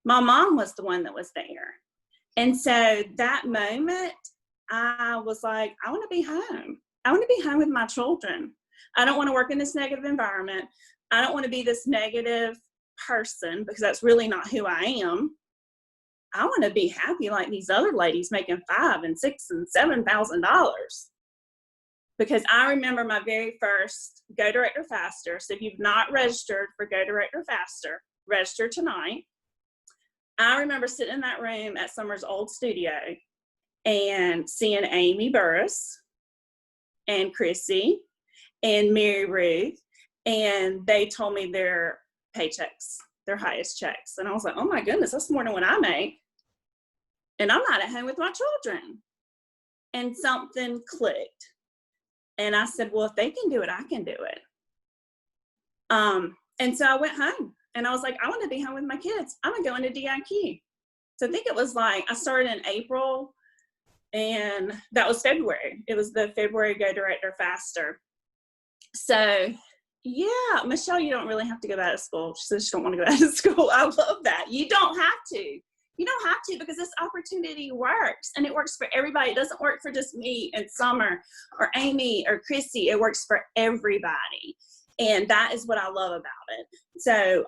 My mom was the one that was there. And so that moment, I was like, I want to be home. I want to be home with my children. I don't want to work in this negative environment. I don't want to be this negative person, because that's really not who I am. I want to be happy like these other ladies making $5,000 and $6,000 and $7,000. Because I remember my very first Go Director Faster. So if you've not registered for Go Director Faster, register tonight. I remember sitting in that room at Summer's old studio and seeing Amy Burris and Chrissy and Mary Ruth, and they told me their paychecks, their highest checks. And I was like, oh my goodness, that's more than what I make. And I'm not at home with my children. And something clicked. And I said, well, if they can do it, I can do it. And so I went home and I was like, I want to be home with my kids. I'm going to go into DIQ. So I think it was like, I started in April and that was February. It was the February Go Director Faster. So yeah, Michelle, you don't really have to go back to school. She says she don't want to go back to school. I love that. You don't have to. You don't have to, because this opportunity works, and it works for everybody. It doesn't work for just me and Summer or Amy or Chrissy. It works for everybody. And that is what I love about it. So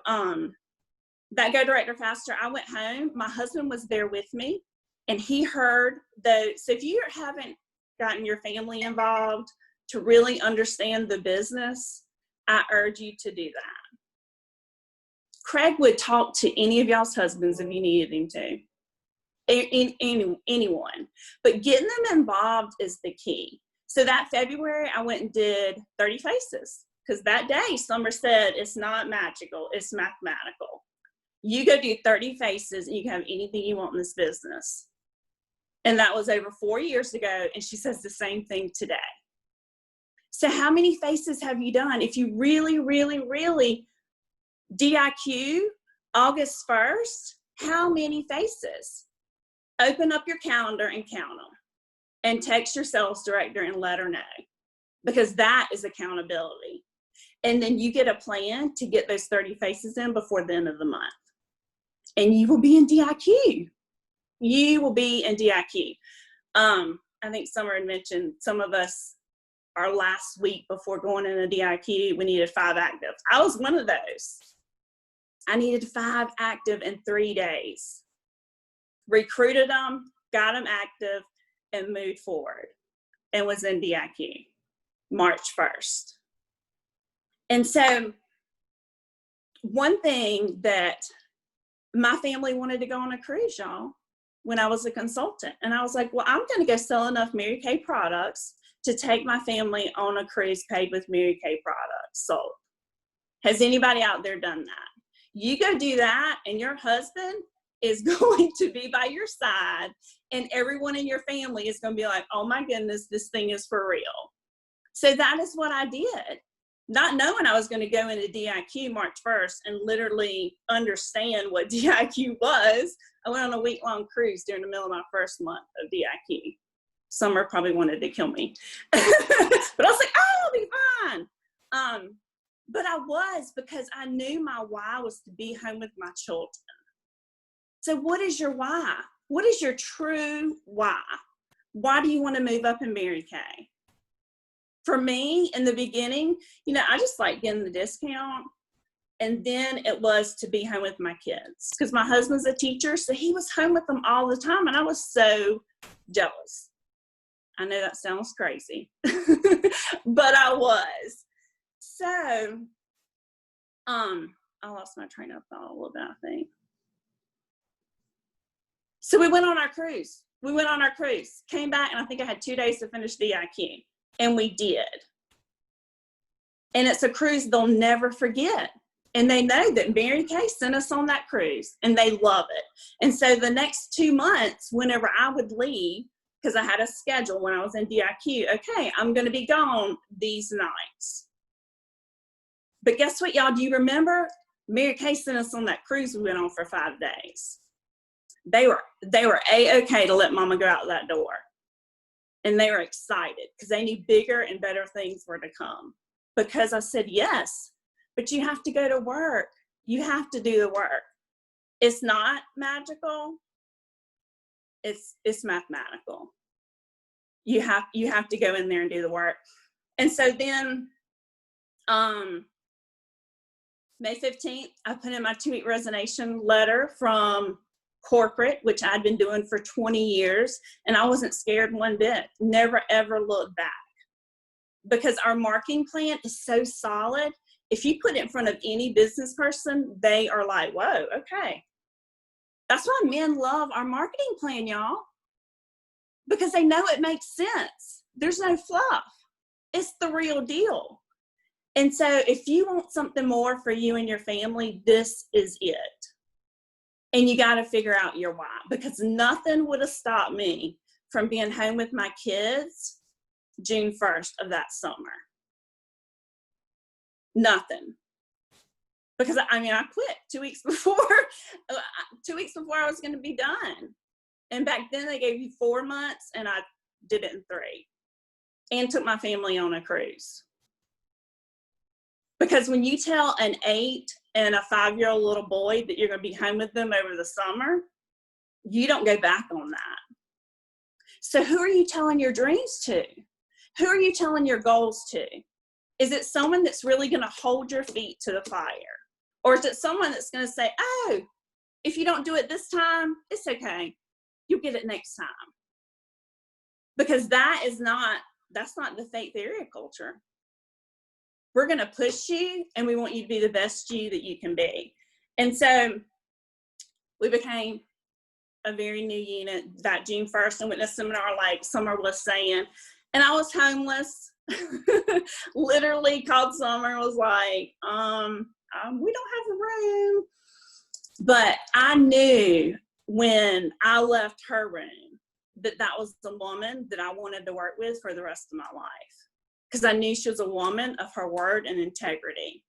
that Go Director Faster, I went home. My husband was there with me, and he heard so if you haven't gotten your family involved to really understand the business, I urge you to do that. Craig would talk to any of y'all's husbands if you needed him to. Anyone. But getting them involved is the key. So that February, I went and did 30 faces. Because that day, Summer said, it's not magical, it's mathematical. You go do 30 faces and you can have anything you want in this business. And that was over 4 years ago. And she says the same thing today. So how many faces have you done? If you really, really, really DIQ August 1st, how many faces? Open up your calendar and count them, and text your sales director and let her know, because that is accountability. And then you get a plan to get those 30 faces in before the end of the month, and you will be in DIQ. You will be in DIQ. I think Summer had mentioned some of us, our last week before going into DIQ, we needed 5 active. I was one of those. I needed 5 active in 3 days. Recruited them, got them active, and moved forward, and was in DIQ March 1st. And so one thing that my family wanted to go on a cruise, y'all, when I was a consultant. And I was like, well, I'm going to go sell enough Mary Kay products to take my family on a cruise paid with Mary Kay products sold. Has anybody out there done that? You go do that, and your husband is going to be by your side, and everyone in your family is going to be like, oh my goodness, this thing is for real. So that is what I did. Not knowing I was going to go into DIQ March 1st and literally understand what DIQ was, I went on a week-long cruise during the middle of my first month of DIQ. Summer probably wanted to kill me. But I was like, oh, I'll be fine. But I was, because I knew my why was to be home with my children. So what is your why? What is your true why? Why do you want to move up in Mary Kay? For me, in the beginning, you know, I just like getting the discount. And then it was to be home with my kids, because my husband's a teacher, so he was home with them all the time. And I was so jealous. I know that sounds crazy, but I was. So, I lost my train of thought a little bit, I think. So we went on our cruise. Came back, and I think I had 2 days to finish DIQ. And we did. And it's a cruise they'll never forget. And they know that Mary Kay sent us on that cruise, and they love it. And so the next 2 months, whenever I would leave, because I had a schedule when I was in DIQ, okay, I'm going to be gone these nights. But guess what, y'all? Do you remember? Mary Kay sent us on that cruise we went on for 5 days. They were A-okay to let Mama go out that door. And they were excited because they knew bigger and better things were to come. Because I said, yes, but you have to go to work. You have to do the work. It's not magical. It's mathematical. You have to go in there and do the work. And so then May 15th, I put in my 2-week resignation letter from corporate, which I'd been doing for 20 years, and I wasn't scared one bit. Never, ever looked back. Because our marketing plan is so solid, if you put it in front of any business person, they are like, whoa, okay. That's why men love our marketing plan, y'all. Because they know it makes sense. There's no fluff. It's the real deal. And so if you want something more for you and your family, this is it. And you got to figure out your why, because nothing would have stopped me from being home with my kids June 1st of that summer. Nothing. Because I quit 2 weeks before. 2 weeks before I was going to be done. And back then they gave you 4 months, and I did it in 3. And took my family on a cruise. Because when you tell an 8 and a 5-year-old little boy that you're going to be home with them over the summer, you don't go back on that. So who are you telling your dreams to? Who are you telling your goals to? Is it someone that's really going to hold your feet to the fire? Or is it someone that's going to say, oh, if you don't do it this time, it's okay. You'll get it next time. Because that's not the Faith area culture. We're going to push you, and we want you to be the best you that you can be. And so we became a very new unit that June 1st and went to a seminar like Summer was saying. And I was homeless. Literally called Summer, was like, we don't have a room. But I knew when I left her room that was the woman that I wanted to work with for the rest of my life. Because I knew she was a woman of her word and integrity.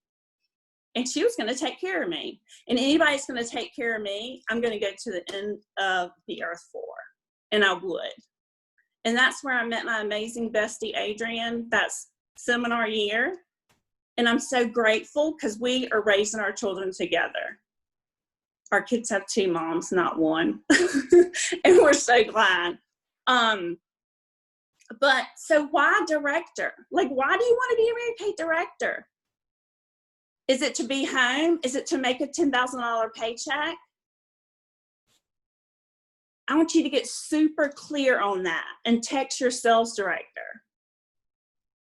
And she was going to take care of me. And anybody's going to take care of me, I'm going to go to the end of the earth for. And I would. And that's where I met my amazing bestie, Adrian. That's seminar year. And I'm so grateful because we are raising our children together. our kids have 2 moms, not 1. And we're so glad. But so why director? Like, why do you want to be a Mary Kay director? Is it to be home? Is it to make a $10,000 paycheck? I want you to get super clear on that and text your sales director.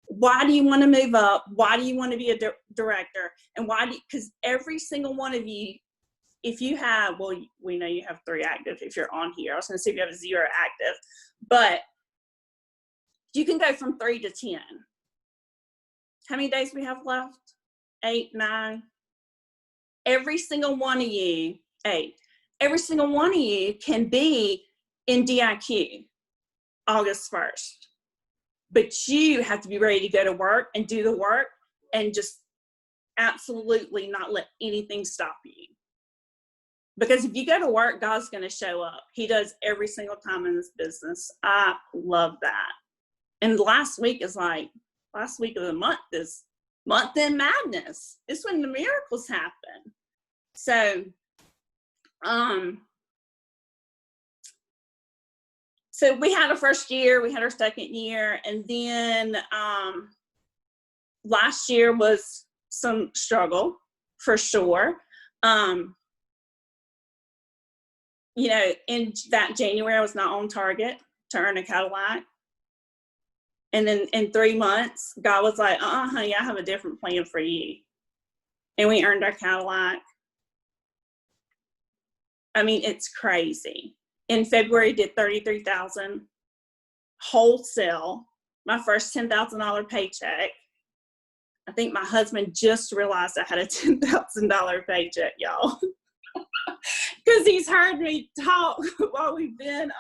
Why do you want to move up? Why do you want to be a director? And why do you, because every single one of you, if you have, well, we know you have 3 active if you're on here. I was going to say if you have 0 active, but you can go from 3 to 10. How many days we have left? 8, 9. Every single one of you, 8. Every single one of you can be in DIQ August 1st. But you have to be ready to go to work and do the work and just absolutely not let anything stop you. Because if you go to work, God's going to show up. He does every single time in this business. I love that. And last week of the month is month in madness. It's when the miracles happen. So, so we had our first year, we had our second year, and then last year was some struggle for sure. You know, in that January, I was not on target to earn a Cadillac. And then in 3 months, God was like, honey, I have a different plan for you. And we earned our Cadillac. I mean, it's crazy. In February, did $33,000 wholesale, my first $10,000 paycheck. I think my husband just realized I had a $10,000 paycheck, y'all. Because he's heard me talk while we've been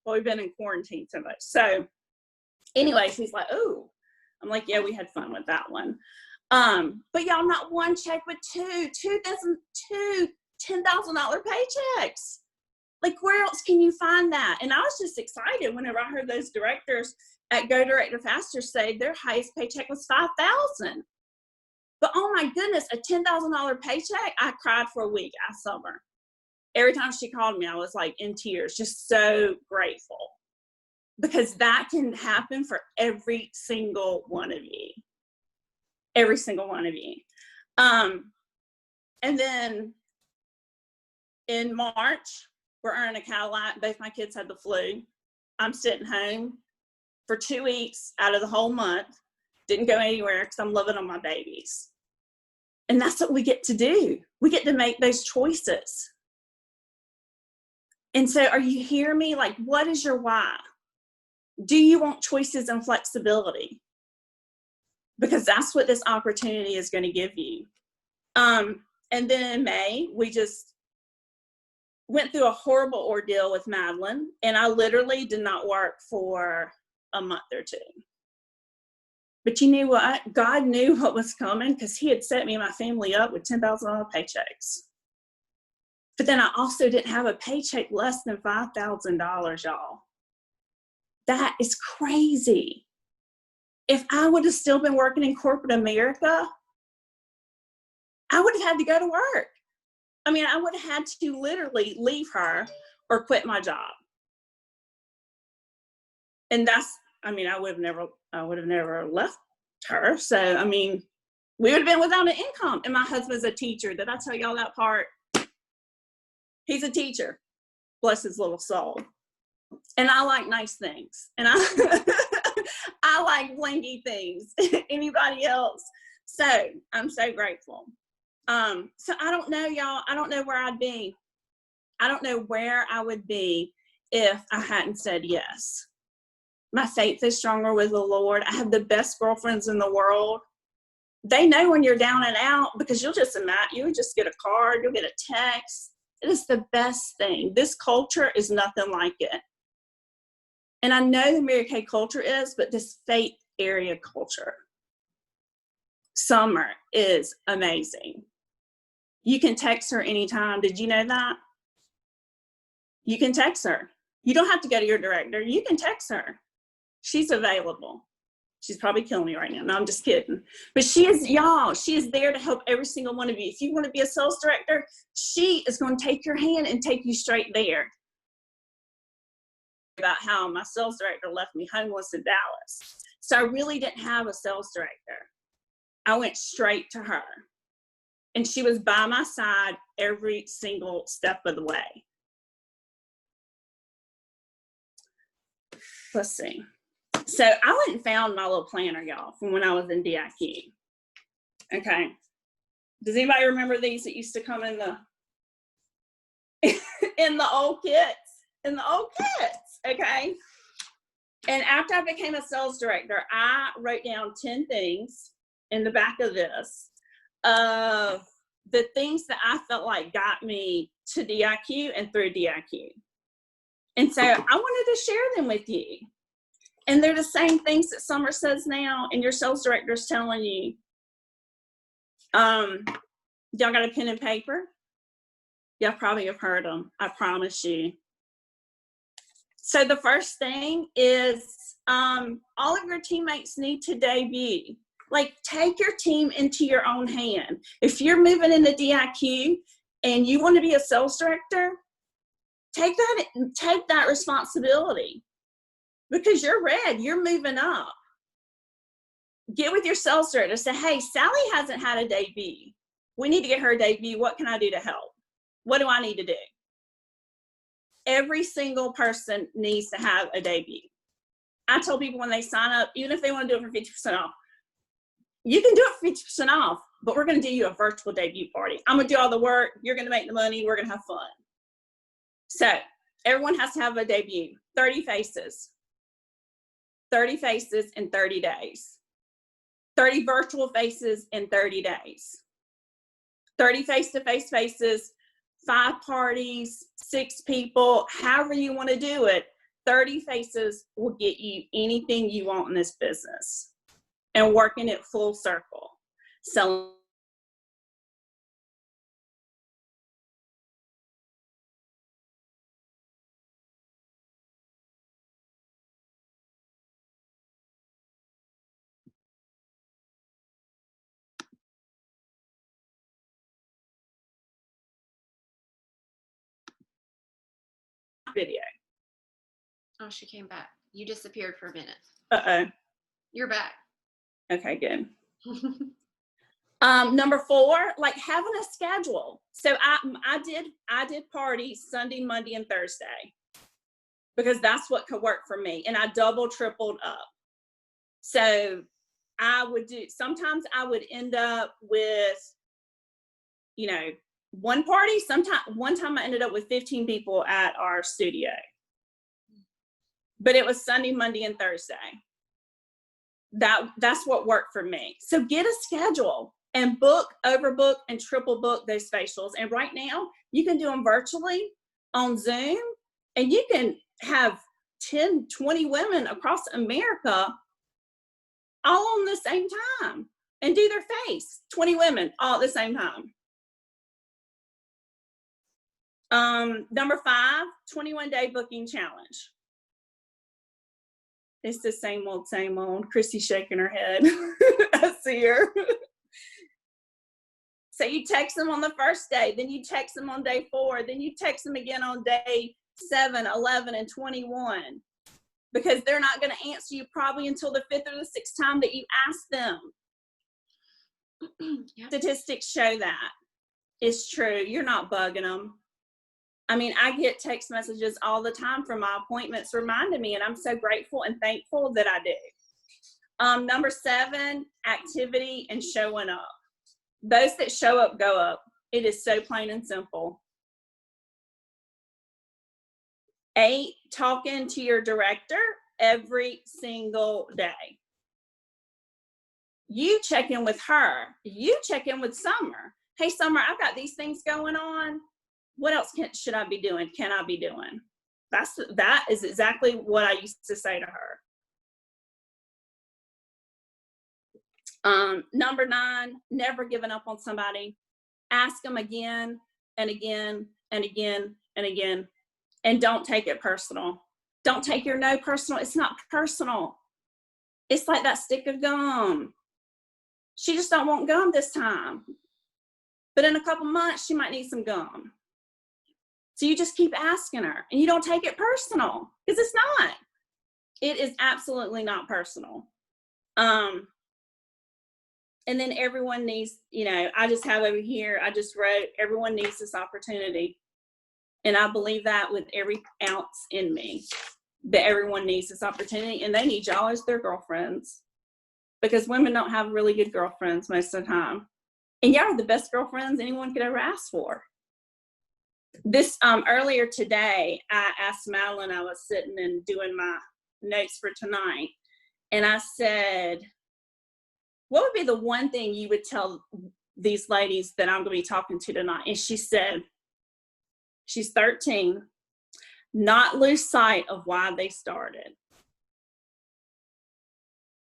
in quarantine so much. So anyways, he's like, oh, I'm like, yeah, we had fun with that one. But y'all, not one check, but two $10,000 paychecks. Like, where else can you find that? And I was just excited whenever I heard those directors at Go Director Faster say their highest paycheck was $5,000. But oh my goodness, a $10,000 paycheck, I cried for a week last summer. Every time she called me, I was like in tears, just so grateful. Because that can happen for every single one of you. Every single one of you. And then in March, we're earning a Cadillac. Both my kids had the flu. I'm sitting home for 2 weeks out of the whole month. Didn't go anywhere because I'm loving on my babies. And that's what we get to do. We get to make those choices. And so are you hearing me? Like, what is your why? Do you want choices and flexibility? Because that's what this opportunity is going to give you. And then in May, we just went through a horrible ordeal with Madeline, and I literally did not work for a month or 2. But you knew what? God knew what was coming because he had set me and my family up with $10,000 paychecks. But then I also didn't have a paycheck less than $5,000, y'all. That is crazy. If I would have still been working in corporate America, I would have had to go to work. I mean, I would have had to literally leave her or quit my job. And that's, I mean, I would have never left her. So, I mean, we would have been without an income. And my husband's a teacher. Did I tell y'all that part? He's a teacher. Bless his little soul. And I like nice things. And I like blingy things. Anybody else? So I'm so grateful. So I don't know, y'all. I don't know where I'd be. I don't know where I would be if I hadn't said yes. My faith is stronger with the Lord. I have the best girlfriends in the world. They know when you're down and out because you'll just get a card, you'll get a text. It is the best thing. This culture is nothing like it. And I know the Mary Kay culture is, but this faith area culture, Summer, is amazing. You can text her anytime. Did you know that? You can text her. You don't have to go to your director. You can text her. She's available. She's probably killing me right now. No, I'm just kidding. But she is, y'all, she is there to help every single one of you. If you want to be a sales director, she is going to take your hand and take you straight there. About how my sales director left me homeless in Dallas. So I really didn't have a sales director. I went straight to her. And she was by my side every single step of the way. Let's see. So I went and found my little planner, y'all, from when I was in DIQ. Okay. Does anybody remember these that used to come in the in the old kits? In the old kits, okay? And after I became a sales director, I wrote down 10 things in the back of this of the things that I felt like got me to DIQ and through DIQ. And so I wanted to share them with you. And they're the same things that Summer says now, and your sales director is telling you. Y'all got a pen and paper? Y'all probably have heard them, I promise you. So the first thing is all of your teammates need to debut. Like, take your team into your own hand. If you're moving into DIQ and you want to be a sales director, take that responsibility. Because you're red, you're moving up. Get with your sales director. Say, hey, Sally hasn't had a debut. We need to get her a debut. What can I do to help? What do I need to do? Every single person needs to have a debut. I tell people when they sign up, even if they want to do it for 50% off, you can do it for 50% off, but we're going to do you a virtual debut party. I'm going to do all the work. You're going to make the money. We're going to have fun. So everyone has to have a debut. 30 faces. 30 faces in 30 days. 30 virtual faces in 30 days. 30 face-to-face faces, 5 parties, 6 people, however you want to do it. 30 faces will get you anything you want in this business. And working it full circle. Selling. Video. Oh, she came back. You disappeared for a minute. Uh-oh. You're back. Okay, good. Number 4, like having a schedule. So I did parties Sunday, Monday, and Thursday because that's what could work for me. And I tripled up. So I would do, sometimes I would end up with, one party. One time I ended up with 15 people at our studio. But it was Sunday, Monday, and Thursday. That's what worked for me. So get a schedule and book, overbook, and triple book those facials. And right now, you can do them virtually on Zoom, and you can have 10, 20 women across America all on the same time and do their face. 20 women all at the same time. Number 5, 21-day booking challenge. It's the same old, same old. Chrissy's shaking her head. I see her. So you text them on the first day, then you text them on day 4, then you text them again on day 7, 11, and 21. Because they're not going to answer you probably until the 5th or the 6th time that you ask them. Yep. Statistics show that. It's true. You're not bugging them. I mean, I get text messages all the time from my appointments reminding me, and I'm so grateful and thankful that I do. Number 7, activity and showing up. Those that show up, go up. It is so plain and simple. 8, talking to your director every single day. You check in with her. You check in with Summer. Hey, Summer, I've got these things going on. What else should I be doing? Can I be doing? That is exactly what I used to say to her. Number 9, never giving up on somebody. Ask them again and again and again and again. And don't take it personal. Don't take your no personal. It's not personal. It's like that stick of gum. She just don't want gum this time. But in a couple months, she might need some gum. So you just keep asking her, and you don't take it personal, because it's not. It is absolutely not personal. And then everyone needs, I just have over here, I just wrote, everyone needs this opportunity. And I believe that with every ounce in me, that everyone needs this opportunity, and they need y'all as their girlfriends, because women don't have really good girlfriends most of the time. And y'all are the best girlfriends anyone could ever ask for. This, earlier today, I asked Madeline, I was sitting and doing my notes for tonight, and I said, what would be the one thing you would tell these ladies that I'm going to be talking to tonight? And she said, she's 13, not lose sight of why they started.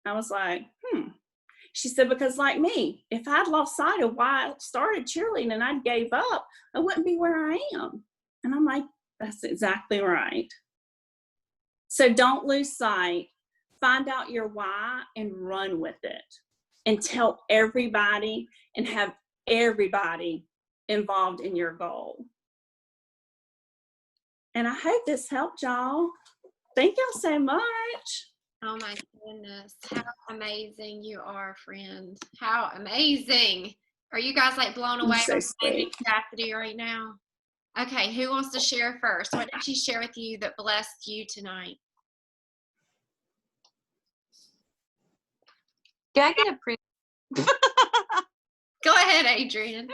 I was like, She said, because like me, if I'd lost sight of why I started cheerleading and I gave up, I wouldn't be where I am. And I'm like, that's exactly right. So don't lose sight. Find out your why and run with it. And tell everybody and have everybody involved in your goal. And I hope this helped y'all. Thank y'all so much. Oh my goodness. How amazing you are, friend. How amazing. Are you guys like blown away so by Chastity right now? Okay, who wants to share first? What did she share with you that blessed you tonight? Do I get a pre? Go ahead, Adrian.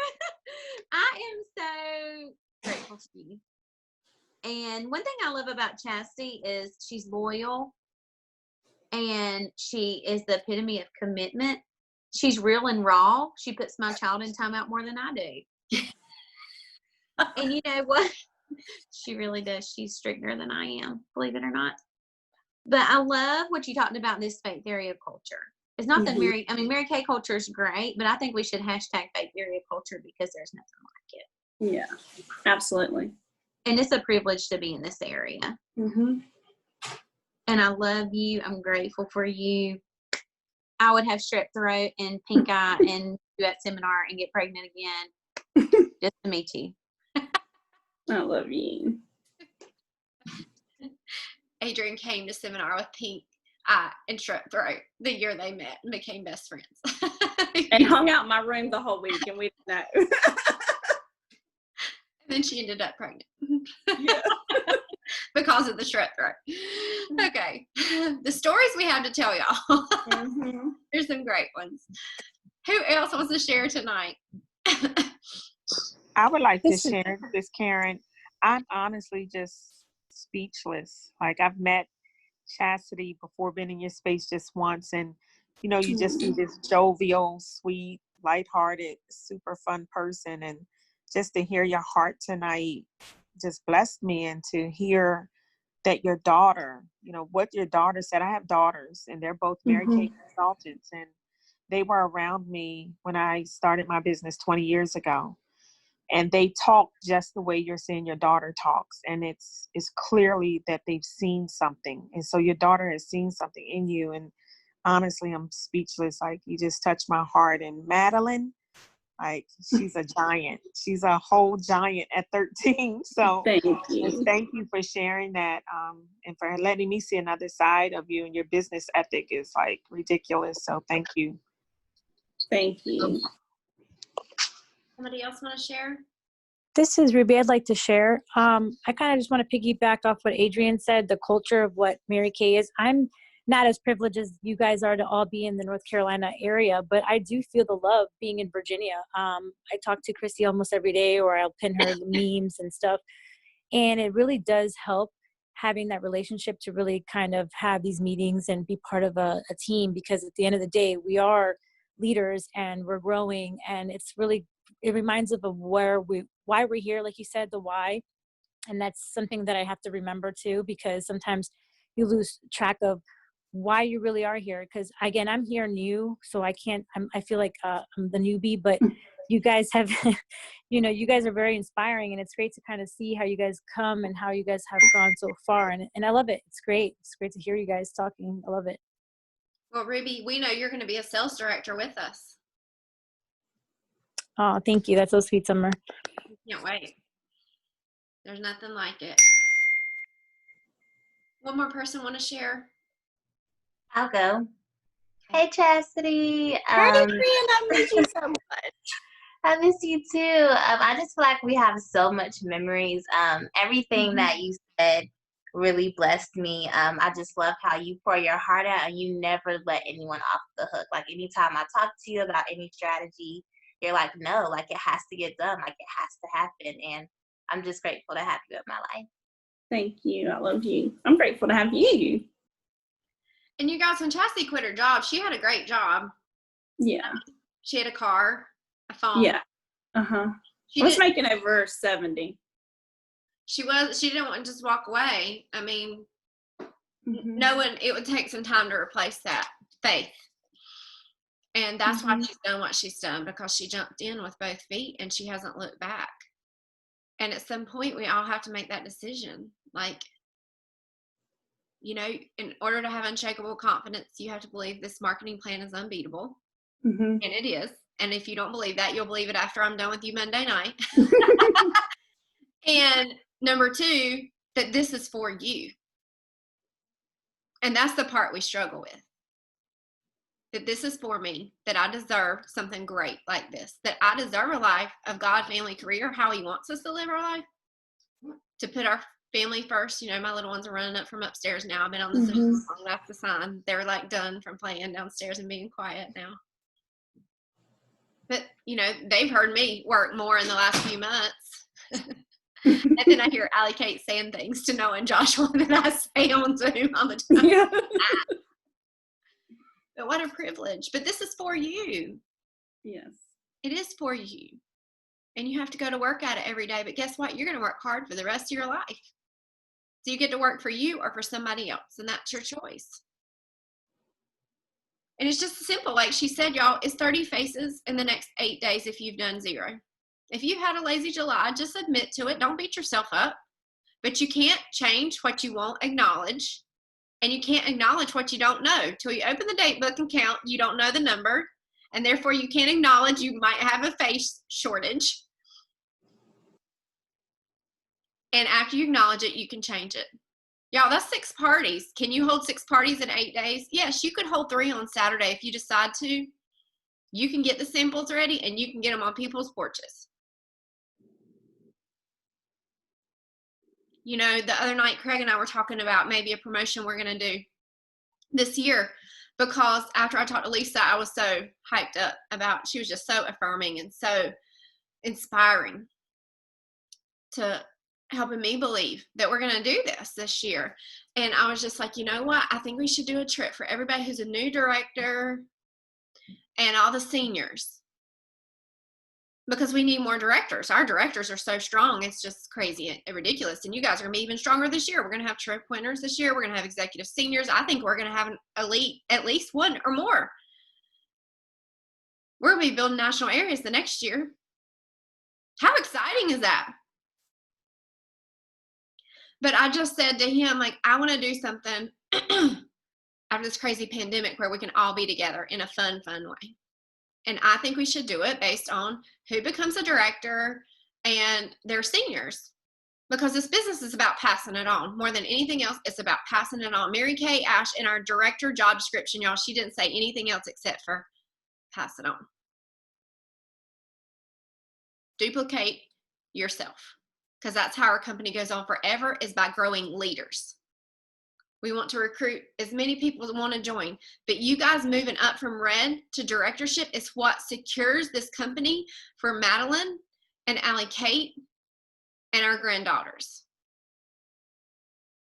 I am so grateful to you. And one thing I love about Chastity is she's loyal, and she is the epitome of commitment. She's real and raw. She puts my child in timeout more than I do. And you know what? She really does. She's stricter than I am, believe it or not. But I love what you talked about, this faith area culture. It's not that Mary Kay culture is great, but I think we should hashtag faith area culture because there's nothing like it. Yeah, absolutely. And it's a privilege to be in this area. Mm-hmm. And I love you. I'm grateful for you. I would have strep throat and pink eye and do that seminar and get pregnant again just to meet you. I love you. Adrian came to seminar with pink eye and strep throat the year they met and became best friends. And hung out in my room the whole week, and we didn't know. And then she ended up pregnant. Yeah. Because of the strep throat. Okay. The stories we have to tell y'all. Mm-hmm. There's some great ones. Who else wants to share tonight? I would like to share this, Karen. I'm honestly just speechless. Like, I've met Chastity before, been in your space just once, and you just see this jovial, sweet, lighthearted, super fun person, and just to hear your heart tonight just blessed me, and to hear that your daughter, what your daughter said. I have daughters, and they're both Mary Kay consultants, and they were around me when I started my business 20 years ago. And they talk just the way you're saying your daughter talks. And it's clearly that they've seen something. And so your daughter has seen something in you. And honestly, I'm speechless. Like, you just touched my heart. And Madeline, like, she's a giant. She's a whole giant at 13. So thank you. Thank you for sharing that. And for letting me see another side of you, and your business ethic is like ridiculous. So thank you. Thank you. Somebody else want to share? This is Ruby. I'd like to share. I kind of just want to piggyback off what Adrian said, the culture of what Mary Kay is. I'm not as privileged as you guys are to all be in the North Carolina area, but I do feel the love being in Virginia. I talk to Christy almost every day, or I'll pin her memes and stuff. And it really does help having that relationship to really kind of have these meetings and be part of a team, because at the end of the day, we are leaders and we're growing, and it reminds of why we're here, like you said, the why. And that's something that I have to remember too, because sometimes you lose track of why you really are here. Because again, I'm here new, so I feel like I'm the newbie, but you guys have, you guys are very inspiring, and it's great to kind of see how you guys come and how you guys have gone so far. And I love it. It's great. It's great to hear you guys talking. I love it. Well, Ruby, we know you're going to be a sales director with us. Oh, thank you. That's so sweet, Summer. Can't wait. There's nothing like it. One more person want to share? I'll go. Hey, Chastity. Hey, friend, I miss you so much. I miss you too. I just feel like we have so much memories. Everything that you said really blessed me. I just love how you pour your heart out and you never let anyone off the hook. Like anytime I talk to you about any strategy, you're like, no, like it has to get done. Like it has to happen. And I'm just grateful to have you in my life. Thank you. I love you. I'm grateful to have you. And you guys, when Chastity quit her job, she had a great job. Yeah. She had a car, a phone. Yeah. She was making over 70. She didn't want to just walk away. I mean, knowing it would take some time to replace that faith. And that's why she's done what she's done, because she jumped in with both feet and she hasn't looked back. And at some point, we all have to make that decision. Like, you know, in order to have unshakable confidence, you have to believe this marketing plan is unbeatable. And it is. And if you don't believe that, you'll believe it after I'm done with you Monday night. And number two, that this is for you. And that's the part we struggle with. That this is for me, that I deserve something great like this, that I deserve a life of God, family, career, how he wants us to live our life, to put our family first. You know, my little ones are running up from upstairs now. I've been on the Zoom so long, that's the sign. They're like done from playing downstairs and being quiet now. But, you know, they've heard me work more in the last few months. And then I hear Allie Kate saying things to Noah and Joshua that I say on Zoom all the time. Yeah. But what a privilege. But this is for you. Yes. It is for you. And you have to go to work at it every day. But guess what? You're going to work hard for the rest of your life. So you get to work for you or for somebody else. And that's your choice. And it's just simple. Like she said, y'all, it's 30 faces in the next 8 days if you've done 0. If you had a lazy July, just admit to it. Don't beat yourself up. But you can't change what you won't acknowledge. And you can't acknowledge what you don't know. Till you open the date book and count, you don't know the number. And therefore, you can't acknowledge you might have a face shortage. And after you acknowledge it, you can change it. Y'all, that's 6 parties. Can you hold 6 parties in 8 days? Yes, you could hold 3 on Saturday if you decide to. You can get the samples ready and you can get them on people's porches. You know, the other night, Craig and I were talking about maybe a promotion we're going to do this year, because after I talked to Lisa, I was so hyped up about, she was just so affirming and so inspiring to helping me believe that we're going to do this year. And I was just like, you know what? I think we should do a trip for everybody who's a new director and all the seniors. Because we need more directors. Our directors are so strong. It's just crazy and ridiculous. And you guys are going to be even stronger this year. We're going to have trip winners this year. We're going to have executive seniors. I think we're going to have an elite, at least 1 or more. We're going to be building national areas the next year. How exciting is that? But I just said to him, like, I want to do something after this crazy pandemic where we can all be together in a fun way. And I think we should do it based on who becomes a director and their seniors. Because this business is about passing it on. More than anything else, it's about passing it on. Mary Kay Ash, in our director job description, y'all, she didn't say anything else except for pass it on. Duplicate yourself. Because that's how our company goes on forever, is by growing leaders. We want to recruit as many people as want to join. But you guys moving up from red to directorship is what secures this company for Madeline and Allie Kate and our granddaughters.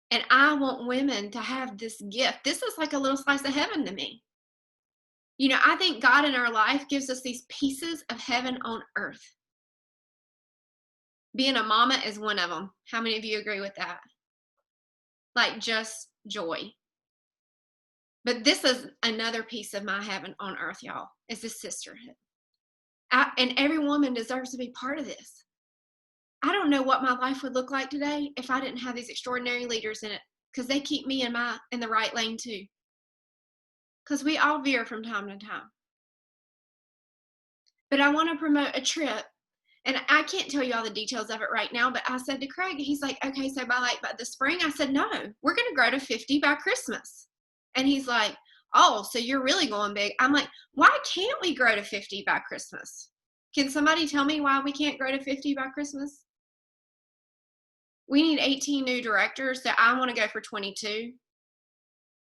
And I want women to have this gift. This is like a little slice of heaven to me. You know, I think God in our life gives us these pieces of heaven on earth. Being a mama is one of them. How many of you agree with that? Like just joy. But this is another piece of my heaven on earth, y'all, is this sisterhood. And every woman deserves to be part of this. I don't know what my life would look like today if I didn't have these extraordinary leaders in it, because they keep me in the right lane too. because we all veer from time to time. But I want to promote a trip, and I can't tell you all the details of it right now, but I said to Craig, he's like, okay, so by the spring, I said, no, we're going to grow to 50 by Christmas. And he's like, oh, so you're really going big. I'm like, why can't we grow to 50 by Christmas? Can somebody tell me why we can't grow to 50 by Christmas? We need 18 new directors, so I want to go for 22.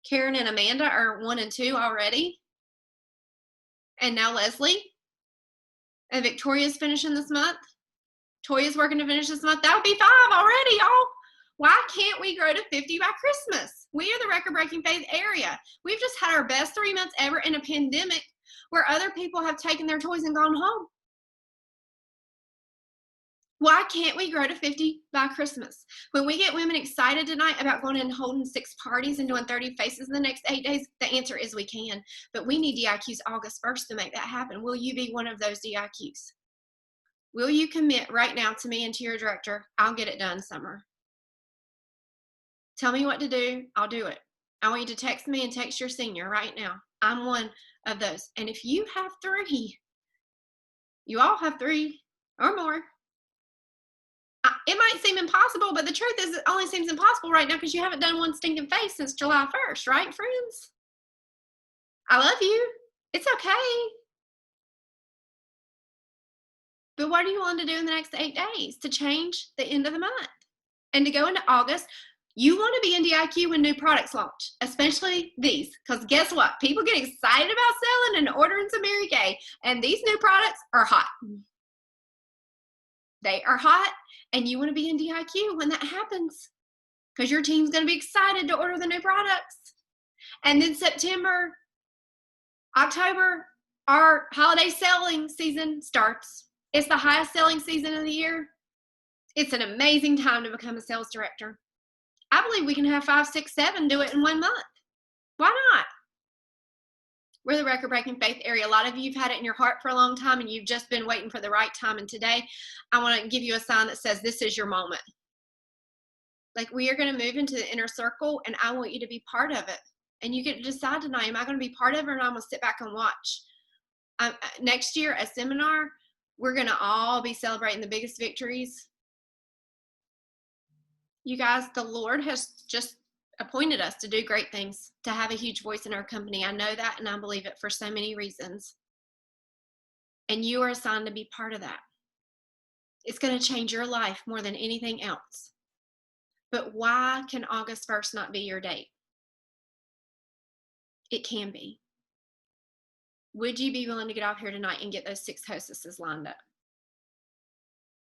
Karen and Amanda are 1 and 2 already. And now Leslie. And Victoria's finishing this month. Toya's working to finish this month. That would be 5 already, y'all. Why can't we grow to 50 by Christmas? We are the record-breaking faith area. We've just had our best 3 months ever in a pandemic where other people have taken their toys and gone home. Why can't we grow to 50 by Christmas? When we get women excited tonight about going and holding 6 parties and doing 30 faces in the next 8 days, the answer is we can. But we need DIQs August 1st to make that happen. Will you be one of those DIQs? Will you commit right now to me and to your director? I'll get it done, Summer. Tell me what to do. I'll do it. I want you to text me and text your senior right now. I'm one of those. And if you have 3, you all have 3 or more. It might seem impossible, but the truth is it only seems impossible right now because you haven't done one stinking face since July 1st, right, friends? I love you. It's okay. But what are you willing to do in the next 8 days to change the end of the month? And to go into August, you want to be in DIQ when new products launch, especially these. Because guess what? People get excited about selling and ordering some Mary Kay. And these new products are hot. They are hot. And you want to be in DIQ when that happens. Because your team's going to be excited to order the new products. And then September, October, our holiday selling season starts. It's the highest selling season of the year. It's an amazing time to become a sales director. I believe we can have 5, 6, 7 do it in 1 month. Why not? We're the record-breaking faith area. A lot of you have had it in your heart for a long time and you've just been waiting for the right time. And today I want to give you a sign that says this is your moment. Like, we are going to move into the inner circle and I want you to be part of it. And you get to decide tonight, am I going to be part of it or I'm going to sit back and watch? Next year at seminar, we're going to all be celebrating the biggest victories. You guys, the Lord has just appointed us to do great things, to have a huge voice in our company. I know that and I believe it for so many reasons. And you are assigned to be part of that. It's going to change your life more than anything else. But why can August 1st not be your date? It can be. Would you be willing to get off here tonight and get those 6 hostesses lined up?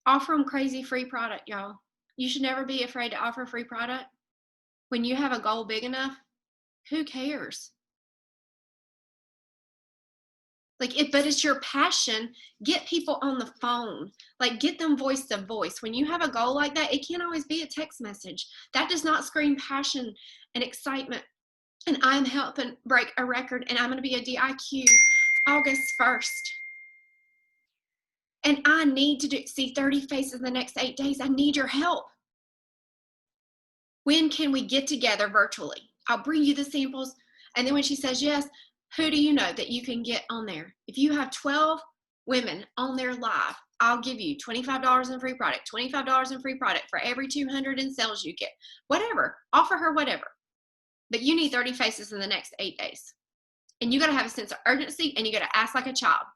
Offer them crazy free product, y'all. You should never be afraid to offer free product. When you have a goal big enough, who cares? But it's your passion. Get people on the phone. Like, get them voice to voice. When you have a goal like that, it can't always be a text message. That does not scream passion and excitement. And I'm helping break a record, and I'm going to be a DIQ August 1st. And I need to see 30 faces in the next 8 days. I need your help. When can we get together virtually? I'll bring you the samples. And then when she says yes, who do you know that you can get on there? If you have 12 women on there live, I'll give you $25 in free product, $25 in free product for every 200 in sales you get. Whatever. Offer her whatever. But you need 30 faces in the next 8 days. And you got to have a sense of urgency and you got to ask like a child.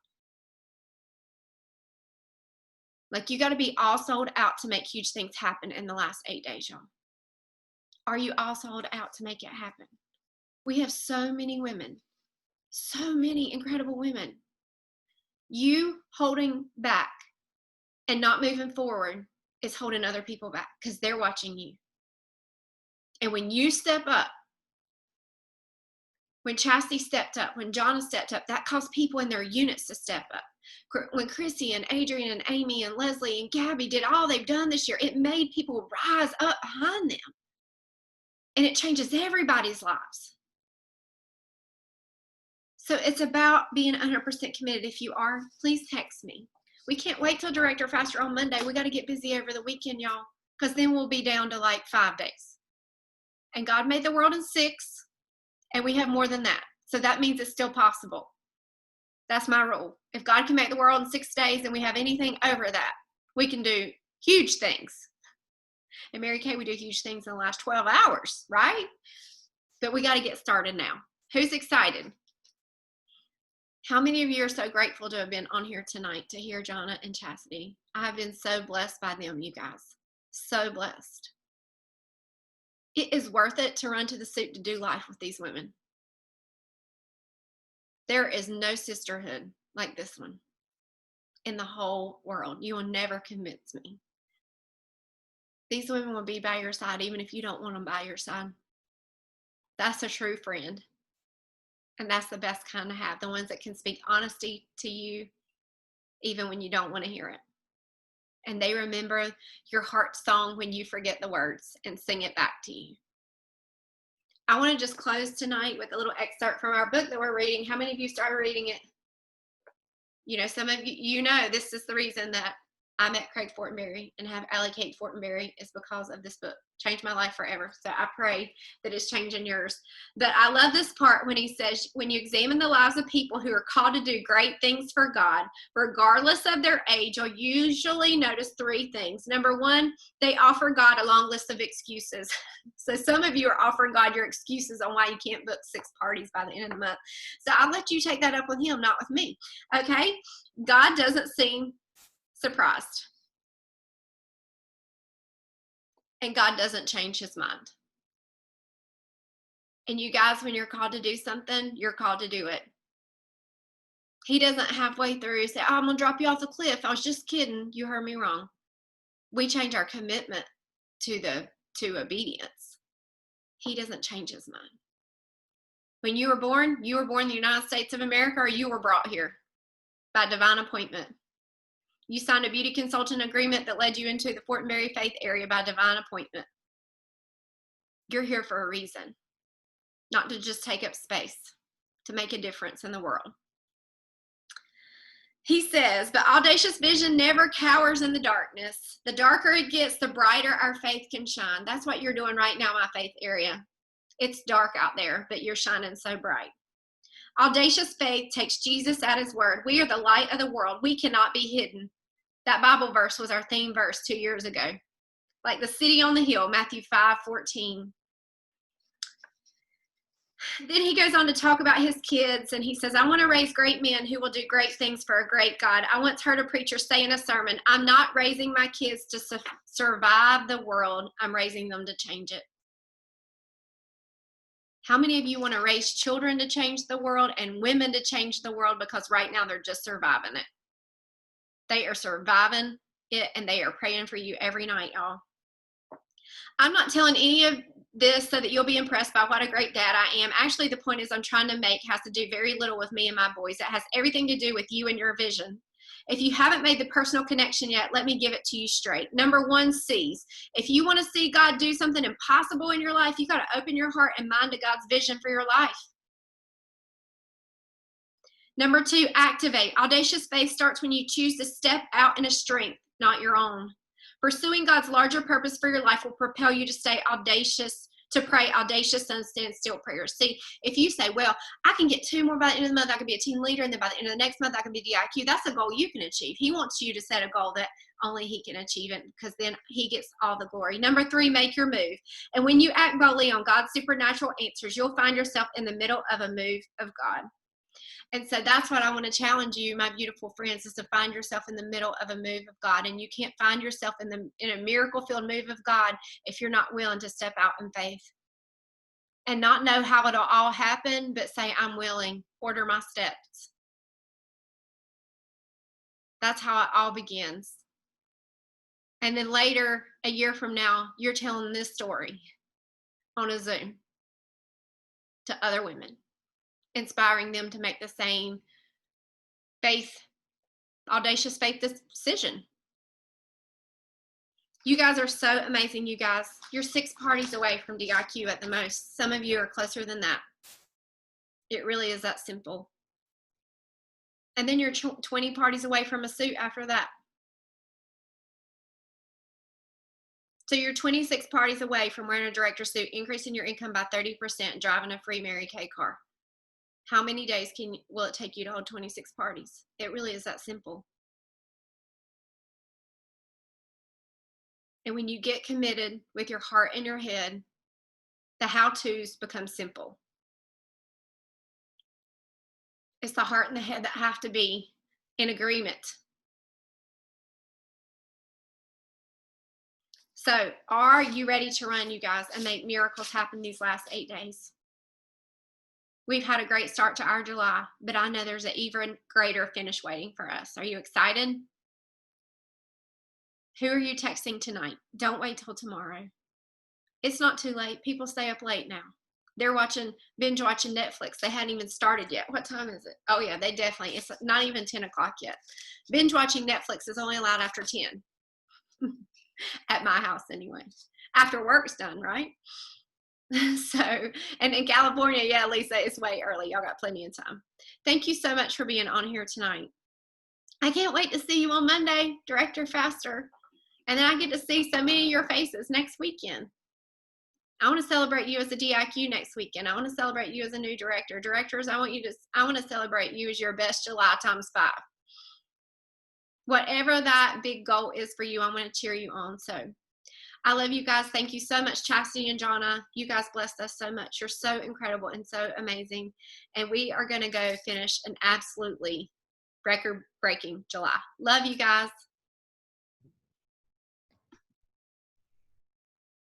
Like, you got to be all sold out to make huge things happen in the last 8 days, y'all. Are you all sold out to make it happen? We have so many women, so many incredible women. You holding back and not moving forward is holding other people back because they're watching you. And when you step up, when Chastity stepped up, when Jonna stepped up, that caused people in their units to step up. When Chrissy and Adrian and Amy and Leslie and Gabby did all they've done this year, it made people rise up behind them. And it changes everybody's lives. So it's about being 100% committed. If you are, please text me. We can't wait till Director Faster on Monday. We got to get busy over the weekend, y'all, because then we'll be down to like 5 days. And God made the world in 6, and we have more than that. So that means it's still possible. That's my rule. If God can make the world in 6 days and we have anything over that, we can do huge things. And Mary Kay, we do huge things in the last 12 hours, right? But we got to get started now. Who's excited? How many of you are so grateful to have been on here tonight to hear Jonna and Chastity? I have been so blessed by them, you guys. So blessed. It is worth it to run to the soup to do life with these women. There is no sisterhood like this one in the whole world. You will never convince me. These women will be by your side even if you don't want them by your side. That's a true friend. And that's the best kind to have. The ones that can speak honesty to you even when you don't want to hear it. And they remember your heart song when you forget the words and sing it back to you. I want to just close tonight with a little excerpt from our book that we're reading. How many of you started reading it? You know, some of you know this is the reason that I met Craig Fortenberry and have Allie Kate Fortenberry is because of this book. Changed my life forever. So I pray that it's changing yours. But I love this part when he says, when you examine the lives of people who are called to do great things for God, regardless of their age, you'll usually notice 3 things. Number 1, they offer God a long list of excuses. So some of you are offering God your excuses on why you can't book 6 parties by the end of the month. So I'll let you take that up with him, not with me. Okay? God doesn't seem surprised. And God doesn't change his mind. And you guys, when you're called to do something, you're called to do it. He doesn't halfway through say, oh, I'm going to drop you off the cliff. I was just kidding. You heard me wrong. We change our commitment to obedience. He doesn't change his mind. When you were born in the United States of America, or you were brought here by divine appointment. You signed a beauty consultant agreement that led you into the Fortenberry faith area by divine appointment. You're here for a reason, not to just take up space, to make a difference in the world. He says, but audacious vision never cowers in the darkness. The darker it gets, the brighter our faith can shine. That's what you're doing right now, my faith area. It's dark out there, but you're shining so bright. Audacious faith takes Jesus at his word. We are the light of the world. We cannot be hidden. That Bible verse was our theme verse 2 years ago. Like the city on the hill, Matthew 5:14. Then he goes on to talk about his kids, and he says, I want to raise great men who will do great things for a great God. I once heard a preacher say in a sermon, I'm not raising my kids to survive the world. I'm raising them to change it. How many of you want to raise children to change the world and women to change the world? Because right now they're just surviving it. They are surviving it, and they are praying for you every night, y'all. I'm not telling any of this so that you'll be impressed by what a great dad I am. Actually, the point is I'm trying to make has to do very little with me and my boys. It has everything to do with you and your vision. If you haven't made the personal connection yet, let me give it to you straight. Number 1, sees. If you want to see God do something impossible in your life, you got to open your heart and mind to God's vision for your life. Number 2, activate. Audacious faith starts when you choose to step out in a strength, not your own. Pursuing God's larger purpose for your life will propel you to stay audacious, to pray audacious and stand still prayers. See, if you say, well, I can get 2 more by the end of the month, I can be a team leader, and then by the end of the next month, I can be DIQ. That's a goal you can achieve. He wants you to set a goal that only he can achieve it, because then he gets all the glory. Number 3, make your move. And when you act boldly on God's supernatural answers, you'll find yourself in the middle of a move of God. And so that's what I want to challenge you, my beautiful friends, is to find yourself in the middle of a move of God. And you can't find yourself in a miracle-filled move of God if you're not willing to step out in faith. And not know how it'll all happen, but say, I'm willing, order my steps. That's how it all begins. And then later, a year from now, you're telling this story on a Zoom to other women, inspiring them to make the same audacious faith decision. You guys are so amazing, you guys. You're 6 parties away from DIQ at the most. Some of you are closer than that. It really is that simple. And then you're 20 parties away from a suit after that. So you're 26 parties away from wearing a director suit, increasing your income by 30%, driving a free Mary Kay car. How many days will it take you to hold 26 parties? It really is that simple. And when you get committed with your heart and your head, the how-tos become simple. It's the heart and the head that have to be in agreement. So, are you ready to run, you guys, and make miracles happen these last 8 days? We've had a great start to our July, but I know there's an even greater finish waiting for us. Are you excited? Who are you texting tonight? Don't wait till tomorrow. It's not too late. People stay up late now. They're binge watching Netflix. They hadn't even started yet. What time is it? Oh yeah, they definitely, it's not even 10 o'clock yet. Binge watching Netflix is only allowed after 10. At my house anyway. After work's done, right? So, and in California, yeah, Lisa, it's way early. Y'all got plenty of time. Thank you so much for being on here tonight. I can't wait to see you on Monday, Director Faster. And then I get to see so many of your faces next weekend. I want to celebrate you as a DIQ next weekend. I want to celebrate you as a new director. Directors, I want to celebrate you as your best July times 5. Whatever that big goal is for you, I'm going to cheer you on. So I love you guys. Thank you so much, Chastity and Jonna. You guys blessed us so much. You're so incredible and so amazing. And we are going to go finish an absolutely record-breaking July. Love you guys.